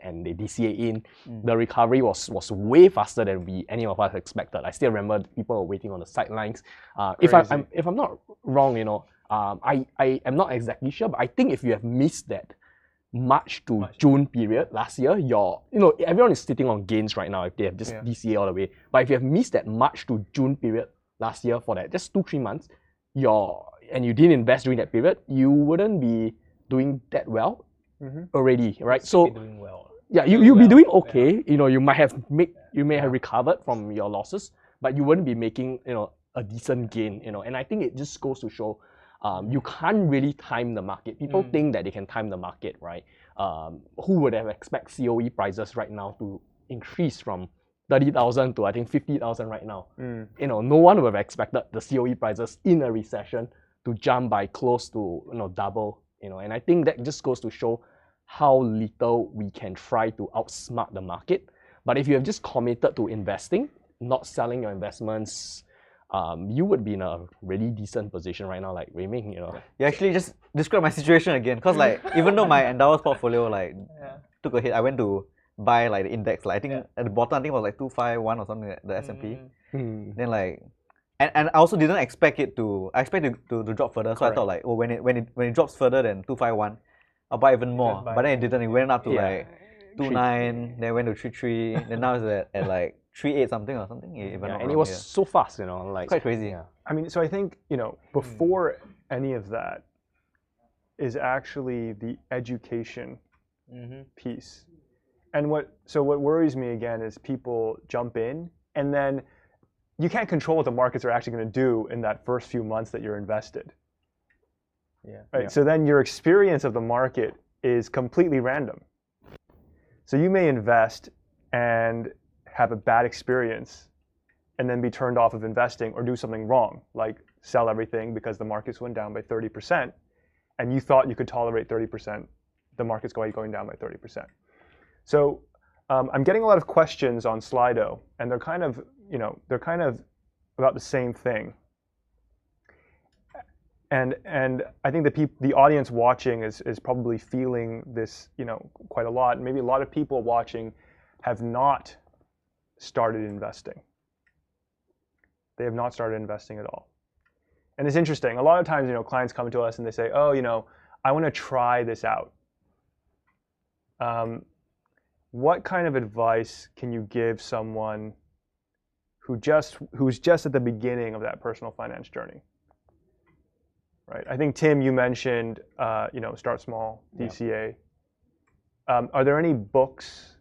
Speaker 2: And they DCA in. The recovery was way faster than any of us expected. I still remember people were waiting on the sidelines. If I'm not wrong, I am not exactly sure, but I think if you have missed that March to June period last year, everyone is sitting on gains right now if they have just DCA all the way. But if you have missed that March to June period last year for that just 2-3 months, and you didn't invest during that period, you wouldn't be doing that well. Already, right? So
Speaker 3: doing well.
Speaker 2: Yeah, you'll be doing okay. You may have recovered from your losses, but you wouldn't be making a decent gain. And I think it just goes to show you can't really time the market. People think that they can time the market, right? Who would have expect COE prices right now to increase from 30,000 to I think 50,000 right now? No one would have expected the COE prices in a recession to jump by close to double. And I think that just goes to show how little we can try to outsmart the market. But if you have just committed to investing, not selling your investments, you would be in a really decent position right now, like Ming,
Speaker 4: You actually just describe my situation again, because like even though my Endowus portfolio like took a hit, I went to buy like the index. Like I think at the bottom, I think it was like 251 or something, the S&P. Then like, and I also didn't expect it to. I expected it to drop further. So I thought like, oh, when it drops further than 251, I'll buy even more. But then it didn't. It went up to like 29, then went to 33, then now it's at like 38 something or something.
Speaker 2: And it was so fast, like
Speaker 4: quite crazy.
Speaker 2: Yeah.
Speaker 1: I mean, so I think, before any of that is actually the education piece. And what worries me again is people jump in and then you can't control what the markets are actually going to do in that first few months that you're invested. Right? So then your experience of the market is completely random. So you may invest and have a bad experience and then be turned off of investing or do something wrong, like sell everything because the markets went down by 30% and you thought you could tolerate 30%, the market's going down by 30%. So I'm getting a lot of questions on Slido, and they're kind of about the same thing. And I think the audience watching is probably feeling this, quite a lot. Maybe a lot of people watching have not started investing. They have not started investing at all. And it's interesting. A lot of times, clients come to us and they say, "Oh, I want to try this out." What kind of advice can you give someone who's just at the beginning of that personal finance journey? Right. I think Tim, you mentioned, start small, DCA. Are there any books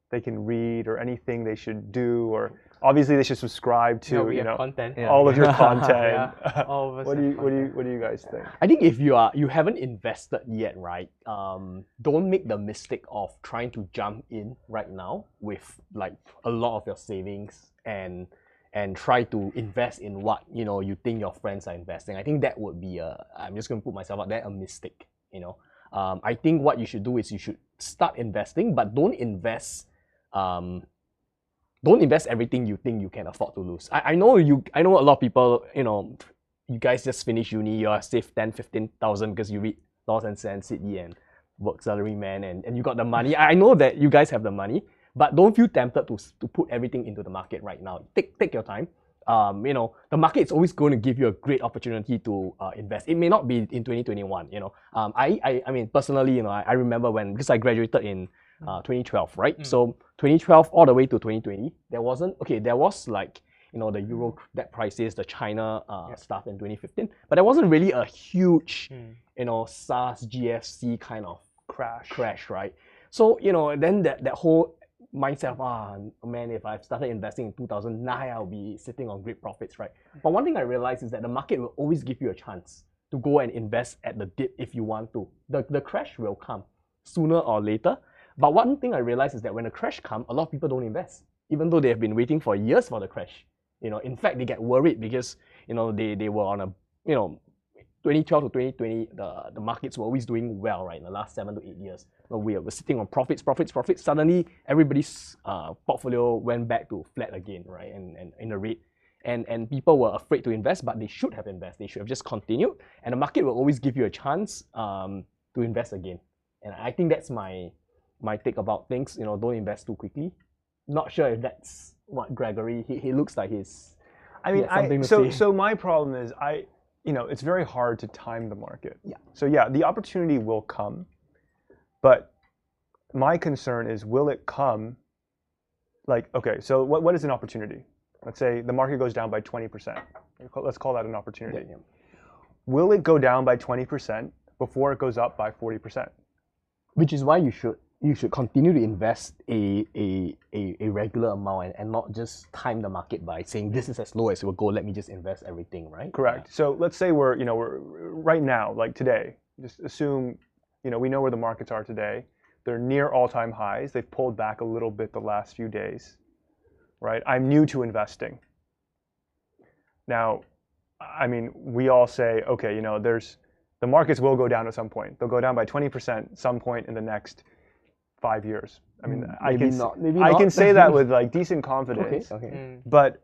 Speaker 1: they can read or anything they should do, or obviously they should subscribe to
Speaker 3: content.
Speaker 1: all of your content?
Speaker 3: All of us
Speaker 1: What do you guys think?
Speaker 2: I think if you haven't invested yet, right? Don't make the mistake of trying to jump in right now with like a lot of your savings and try to invest in what you think your friends are investing. I think that would be I'm just gonna put myself out there, a mistake. I think what you should do is you should start investing, but don't invest everything you think you can afford to lose. I know a lot of people, you guys just finished uni, you are saved 10,000-15,000 because you read DollarsandSense, City and Woke Salaryman, and you got the money. I know that you guys have the money, but don't feel tempted to put everything into the market right now. Take your time. The market is always going to give you a great opportunity to invest. It may not be in 2021. I mean personally, I remember because I graduated in 2012, right? So 2012 all the way to 2020, there was like the euro debt crisis, the China stuff in 2015, but there wasn't really a huge SARS GFC kind of crash, right? So then that whole mindset of man, if I've started investing in 2009, I'll be sitting on great profits, right? But one thing I realized is that the market will always give you a chance to go and invest at the dip if you want to. The crash will come sooner or later. But one thing I realized is that when the crash comes, a lot of people don't invest, even though they have been waiting for years for the crash. In fact, they get worried because they were on a 2012 to 2020, the markets were always doing well, right? In the last 7 to 8 years, we were sitting on profits. Suddenly, everybody's portfolio went back to flat again, right? And in the rate, and people were afraid to invest, but they should have invested. They should have just continued, and the market will always give you a chance to invest again. And I think that's my take about things. Don't invest too quickly. Not sure if that's what Gregory. He looks like he's.
Speaker 1: I mean, so my problem is it's very hard to time the market.
Speaker 2: Yeah.
Speaker 1: So the opportunity will come, but my concern is, will it come? Like, okay, so what is an opportunity? Let's say the market goes down by 20%. Let's call that an opportunity.
Speaker 2: Yeah.
Speaker 1: Will it go down by 20% before it goes up by 40%?
Speaker 2: Which is why you should continue to invest a regular amount and not just time the market by saying this is as low as it will go, let me just invest everything, right?
Speaker 1: Correct. Yeah. So let's say we're right now, like today, just assume we know where the markets are today. They're near all-time highs. They've pulled back a little bit the last few days, right? I'm new to investing. Now, I mean, we all say, okay, the markets will go down at some point. They'll go down by 20% some point in the next 5 years. I mean,
Speaker 2: maybe
Speaker 1: I
Speaker 2: not.
Speaker 1: can say that with like decent confidence.
Speaker 2: Okay.
Speaker 1: But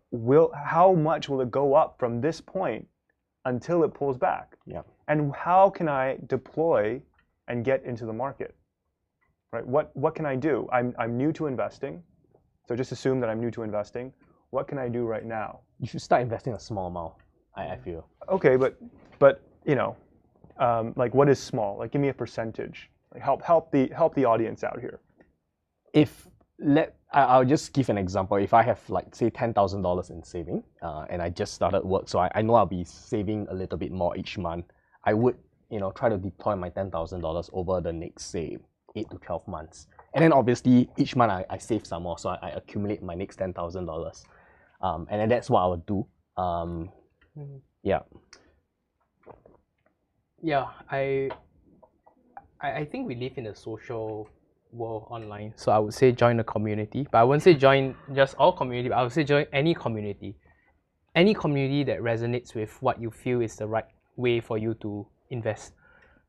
Speaker 1: how much will it go up from this point until it pulls back?
Speaker 2: Yeah.
Speaker 1: And how can I deploy and get into the market? Right? What can I do? I'm new to investing. So just assume that I'm new to investing. What can I do right now?
Speaker 2: You should start investing a small amount, I feel.
Speaker 1: Okay, but you know, like what is small? Like give me a percentage. Like help the audience out here.
Speaker 2: I'll just give an example. If I have like say $10,000 in saving, and I just started work, so I know I'll be saving a little bit more each month. I would try to deploy my $10,000 over the next say 8 to 12 months. And then obviously each month I save some more, so I accumulate my next $10,000. And then that's what I would do. Yeah.
Speaker 3: Yeah, I think we live in a social world online. So I would say join a community, but I wouldn't say join just all community, but I would say join any community. Any community that resonates with what you feel is the right way for you to invest.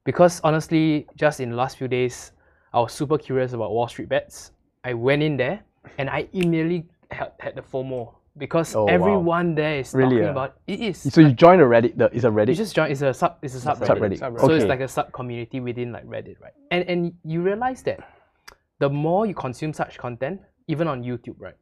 Speaker 3: Because honestly, just in the last few days, I was super curious about Wall Street bets. I went in there and I immediately had the FOMO because everyone there is talking about it. Is
Speaker 2: so you join a Reddit? It's a Reddit.
Speaker 3: You just join. It's a subreddit. So it's like a sub community within like Reddit, right? And you realize that the more you consume such content, even on YouTube, right?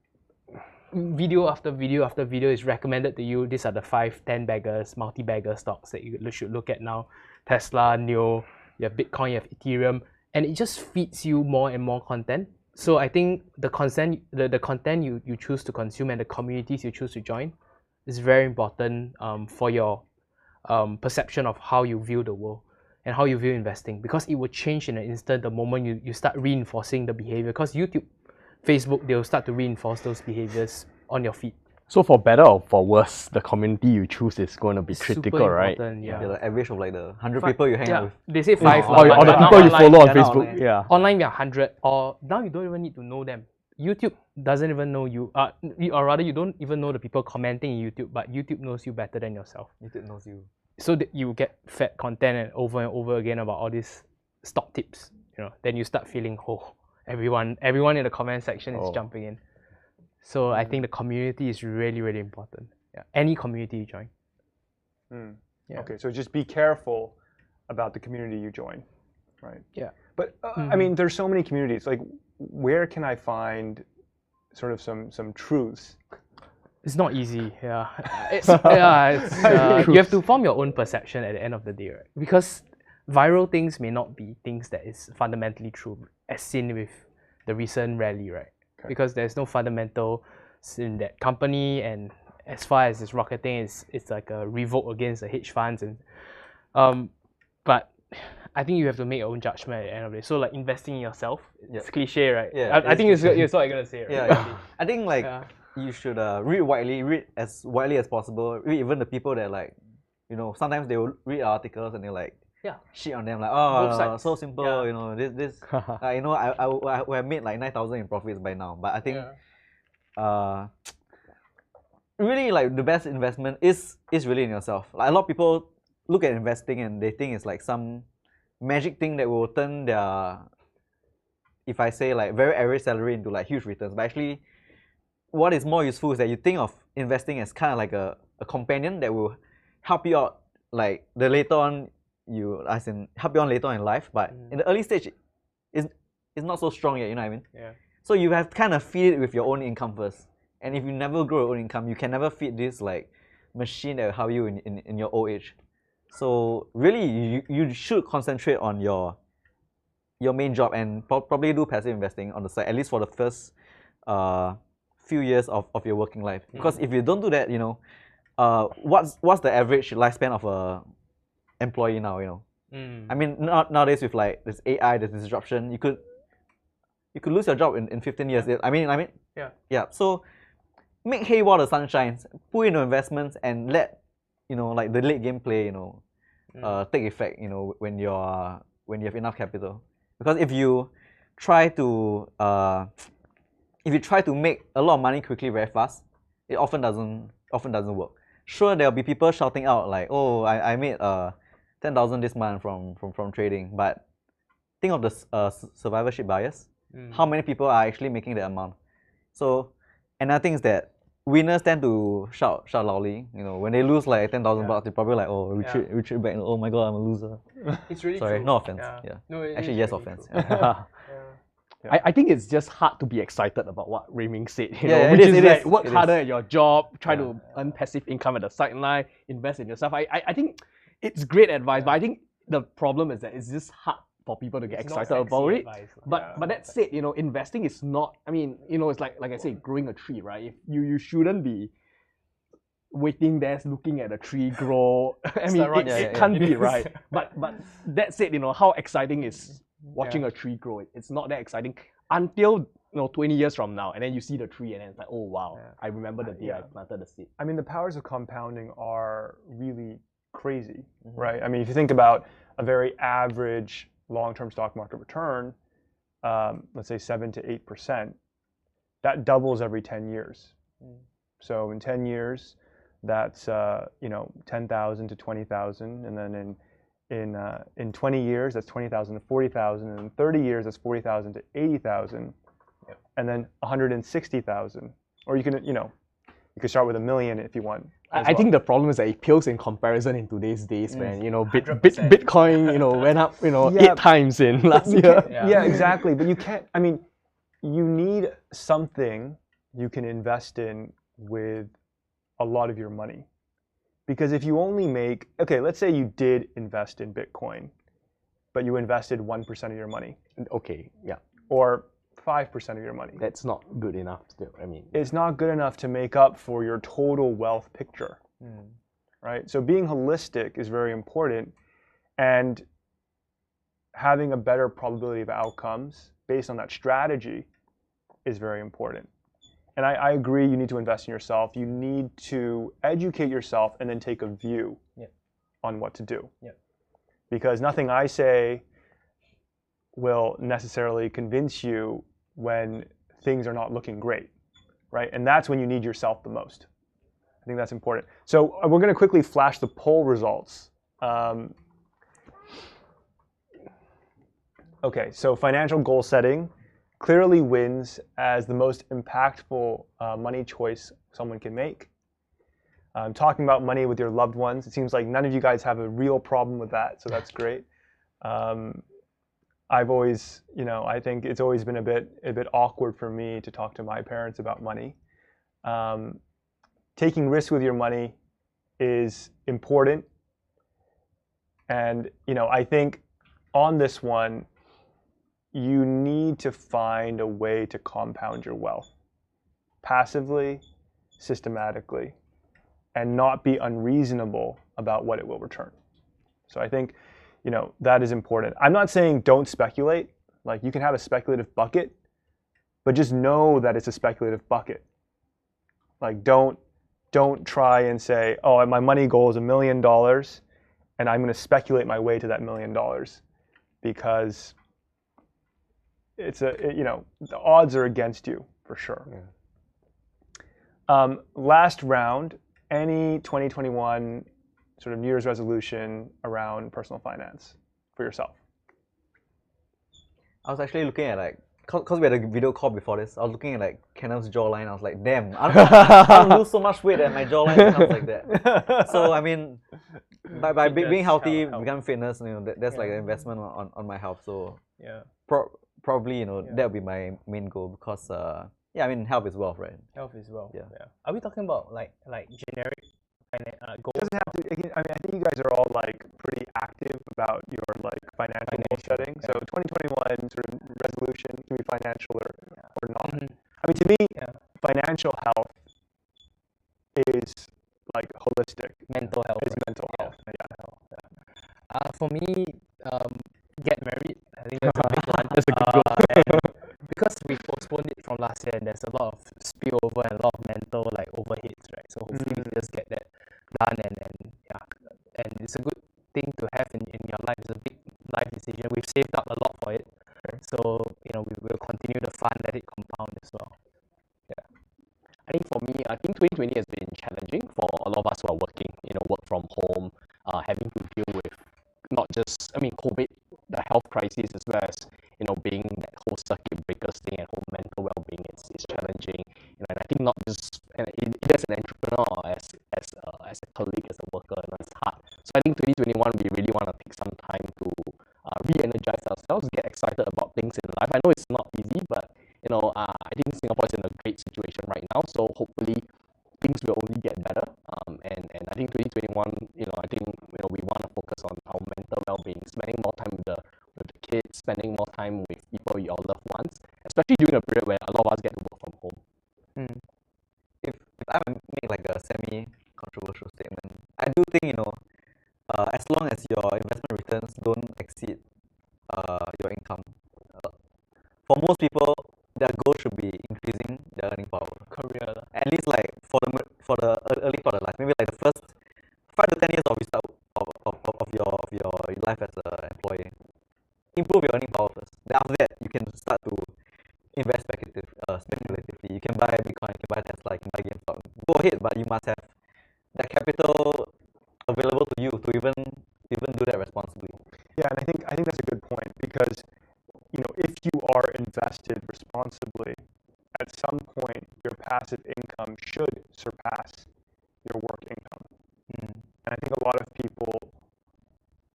Speaker 3: Video after video after video is recommended to you. These are the 5, 10 baggers, multi-bagger stocks that you should look at now. Tesla, NIO, you have Bitcoin, you have Ethereum, and it just feeds you more and more content. So I think the content you choose to consume and the communities you choose to join is very important for your perception of how you view the world and how you view investing, because it will change in an instant the moment you start reinforcing the behavior. Because YouTube, Facebook, they'll start to reinforce those behaviors on your feed.
Speaker 2: So for better or for worse, the community you choose is going to be critical,
Speaker 3: Super
Speaker 2: right?
Speaker 3: Yeah.
Speaker 4: The average of like the 100 people you hang out with.
Speaker 3: They say 5.
Speaker 2: Or the people you follow on Facebook.
Speaker 4: online.
Speaker 2: Yeah.
Speaker 3: Online we are 100, or now you don't even need to know them. YouTube doesn't even know you, or rather you don't even know the people commenting in YouTube, but YouTube knows you better than yourself.
Speaker 4: YouTube knows you.
Speaker 3: So that you get fed content and over again about all these stock tips, then you start feeling, everyone in the comment section is jumping in. So I think the community is really, really important. Yeah. Any community you join.
Speaker 1: Yeah. Okay, so just be careful about the community you join, right?
Speaker 3: Yeah.
Speaker 1: But I mean, there's so many communities. Like, where can I find sort of some truths?
Speaker 3: It's not easy. Yeah. You have to form your own perception at the end of the day, right? Because viral things may not be things that is fundamentally true, as seen with the recent rally, right? Okay. Because there's no fundamentals in that company, and as far as it's rocketing, it's like a revolt against the hedge funds, and but I think you have to make your own judgment at the end of the day. So like investing in yourself, it's cliche, right?
Speaker 4: Yeah,
Speaker 3: I think it's what you're gonna say, right?
Speaker 4: Yeah. I think like you should read as widely as possible. Read even the people that like, sometimes they will read articles and they're like, shit on them, like, so simple, this I know I would have made like 9,000 in profits by now, but I think really like the best investment is really in yourself. Like a lot of people look at investing and they think it's like some magic thing that will turn their, if I say like very average salary into like huge returns. But actually what is more useful is that you think of investing as kind of like a companion that will help you out like the later on help you on later on in life, but in the early stage it's not so strong yet, you know what I mean?
Speaker 3: Yeah.
Speaker 4: So you have to kind of feed it with your own income first. And if you never grow your own income, you can never feed this like machine that will help you in your old age. So really you should concentrate on your main job and probably do passive investing on the side, at least for the first few years of your working life. Because if you don't do that, what's the average lifespan of a employee now, I mean, nowadays with like this AI, this disruption, you could lose your job in 15 years. I mean, yeah. So make hay while the sun shines. Put into investments and let like the late game play, take effect. When you have enough capital. Because if you try to make a lot of money quickly very fast, it often doesn't work. Sure, there'll be people shouting out like, "Oh, I made 10,000 this month from trading," but think of the survivorship bias. how many people are actually making the amount. So another thing is that winners tend to shout loudly. You know, when they lose like 10,000 bucks, they're probably like, oh, retreat back. Oh my god, I'm a loser.
Speaker 3: It's really
Speaker 4: Sorry,
Speaker 3: true.
Speaker 4: no offense.
Speaker 3: Yeah.
Speaker 4: Yeah.
Speaker 3: No, it
Speaker 4: Actually,
Speaker 3: is
Speaker 4: yes,
Speaker 3: really
Speaker 4: offense.
Speaker 3: true.
Speaker 4: Yeah.
Speaker 2: I think it's just hard to be excited about what Rayming said, you know,
Speaker 4: Yeah,
Speaker 2: which
Speaker 4: it
Speaker 2: is
Speaker 4: is,
Speaker 2: like work
Speaker 4: it
Speaker 2: harder
Speaker 4: is.
Speaker 2: at your job, try to earn passive income at the sideline, invest in yourself. I think it's great advice, but I think the problem is that it's just hard for people to get
Speaker 3: It's not
Speaker 2: excited
Speaker 3: sexy
Speaker 2: about it.
Speaker 3: advice,
Speaker 2: But that said, you know, investing is not, I mean, you know, it's like I say, growing a tree, right? If you shouldn't be waiting there looking at a tree grow. I mean, it can't be, right? But that said, you know, how exciting is watching a tree grow? It's not that exciting until 20 years from now, and then you see the tree, and then it's like, oh wow, I remember the day I planted the seed.
Speaker 1: I mean, the powers of compounding are really crazy, right? I mean, if you think about a very average long-term stock market return, let's say 7 to 8%, that doubles every 10 years. So in 10 years, that's 10,000 to 20,000, and then in 20 years, that's 20,000 to 40,000, and in 30 years, that's 40,000 to 80,000, and then 160,000. Or you could start with $1 million if you want.
Speaker 2: I think the problem is that it pales in comparison in today's days, man. You know, Bitcoin, went up, 8 times in last year.
Speaker 1: Yeah, exactly. But you can't. I mean, you need something you can invest in with a lot of your money. Because if you only make, okay, let's say you did invest in Bitcoin, but you invested 1% of your money.
Speaker 2: Okay, yeah.
Speaker 1: Or 5% of your money.
Speaker 2: That's not good enough still. I mean,
Speaker 1: it's not good enough to make up for your total wealth picture. Right? So being holistic is very important, and having a better probability of outcomes based on that strategy is very important. And I agree, you need to invest in yourself. You need to educate yourself and then take a view on what to do. Because nothing I say will necessarily convince you when things are not looking great, right? And that's when you need yourself the most. I think that's important. So we're going to quickly flash the poll results. Okay, so financial goal setting clearly wins as the most impactful money choice someone can make. Talking about money with your loved ones, it seems like none of you guys have a real problem with that, so that's great. I've always, I think it's always been a bit awkward for me to talk to my parents about money. Taking risks with your money is important, and I think on this one, you need to find a way to compound your wealth passively, systematically, and not be unreasonable about what it will return. So I think, that is important. I'm not saying don't speculate. Like, you can have a speculative bucket, but just know that it's a speculative bucket. Like, don't try and say, oh, my money goal is $1 million, and I'm going to speculate my way to that $1 million, because the odds are against you for sure. Last round, any 2021 sort of New Year's resolution around personal finance for yourself?
Speaker 4: I was actually looking at because we had a video call before this, I was looking at Kenneth's jawline. I was like, damn, I don't lose so much weight that my jawline becomes like that. So I mean, by being healthy, becoming fitness, that's like an investment on my health. So probably that would be my main goal, because health is wealth, right?
Speaker 3: Health is wealth.
Speaker 4: Yeah.
Speaker 3: Are we talking about like generic goals?
Speaker 1: It doesn't have to. I think you guys are all pretty active about your financial goal setting. So 2021 sort of resolution can be financial or not. I mean, to me, financial health is holistic.
Speaker 3: Mental health.
Speaker 1: It's mental health.
Speaker 3: For me, get married. I think that's a big one.
Speaker 2: That's a good goal.
Speaker 3: Because we postponed it from last year, and there's a lot of spillover and a lot of mental overheads, right? So hopefully we just get that done, and it's a good thing to have in your life. It's a big life decision. We've saved up a lot for it, so we will continue the fund, let it compound as well.
Speaker 2: I think for me, 2020 has been challenging for a lot of us who are working, work from home, having to deal with not just, COVID, the health crisis, as well as being that whole circuit breaker, staying at home, mental well-being is challenging. And I think not just as an entrepreneur or as a colleague, as a worker, it's hard. So I think 2021 we really want to take some time to re-energize ourselves, get excited about things in life. I know it's not easy, but I think Singapore is in a great situation right now. So hopefully things will only get better. And I think 2021, I think we want to focus on our mental well-being, spending more time with the kids, spending more time with people, your loved ones, especially during a period where a lot of us get to work from home.
Speaker 4: If I make like a semi-controversial statement, I do think as long as your investment returns don't exceed your income, for most people their goal should be increasing their earning power.
Speaker 3: Career.
Speaker 4: At least like for the early part of life, maybe like the first 5 to 10 years of your life as an employee, improve your earning power first. Then after that, you can start to invest speculatively. You can buy Bitcoin, you can buy Tesla, you can buy GameStop. Go ahead, but you must have that capital available to you to even do that responsibly.
Speaker 1: Yeah, and I think that's a good point, because if you are invested responsibly, at some point your passive income should surpass your work income. And I think a lot of people,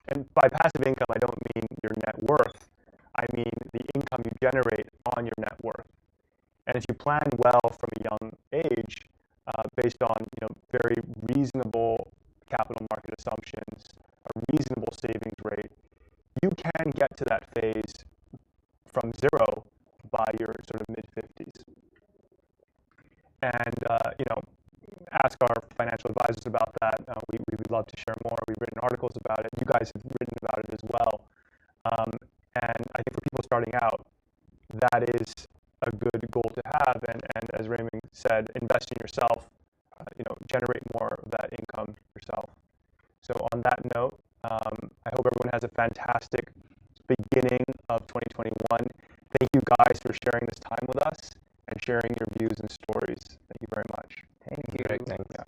Speaker 1: and by passive income I don't mean your net worth, I mean the income you generate on your net worth. And if you plan well from a young age, based on very reasonable capital market assumptions, a reasonable savings rate, you can get to that phase from zero by your sort of mid-50s. And ask our financial advisors about that. We would love to share more. We've written articles about it. You guys have written about it as well. And I think for people starting out, that is a good goal to have. And as Raymond said, invest in yourself. Generate more of that income yourself. So on that note, I hope everyone has a fantastic beginning of 2021. Thank you guys for sharing this time with us and sharing your views and stories. Thank you very much.
Speaker 2: Thank you, Greg. Thanks.
Speaker 1: Yeah.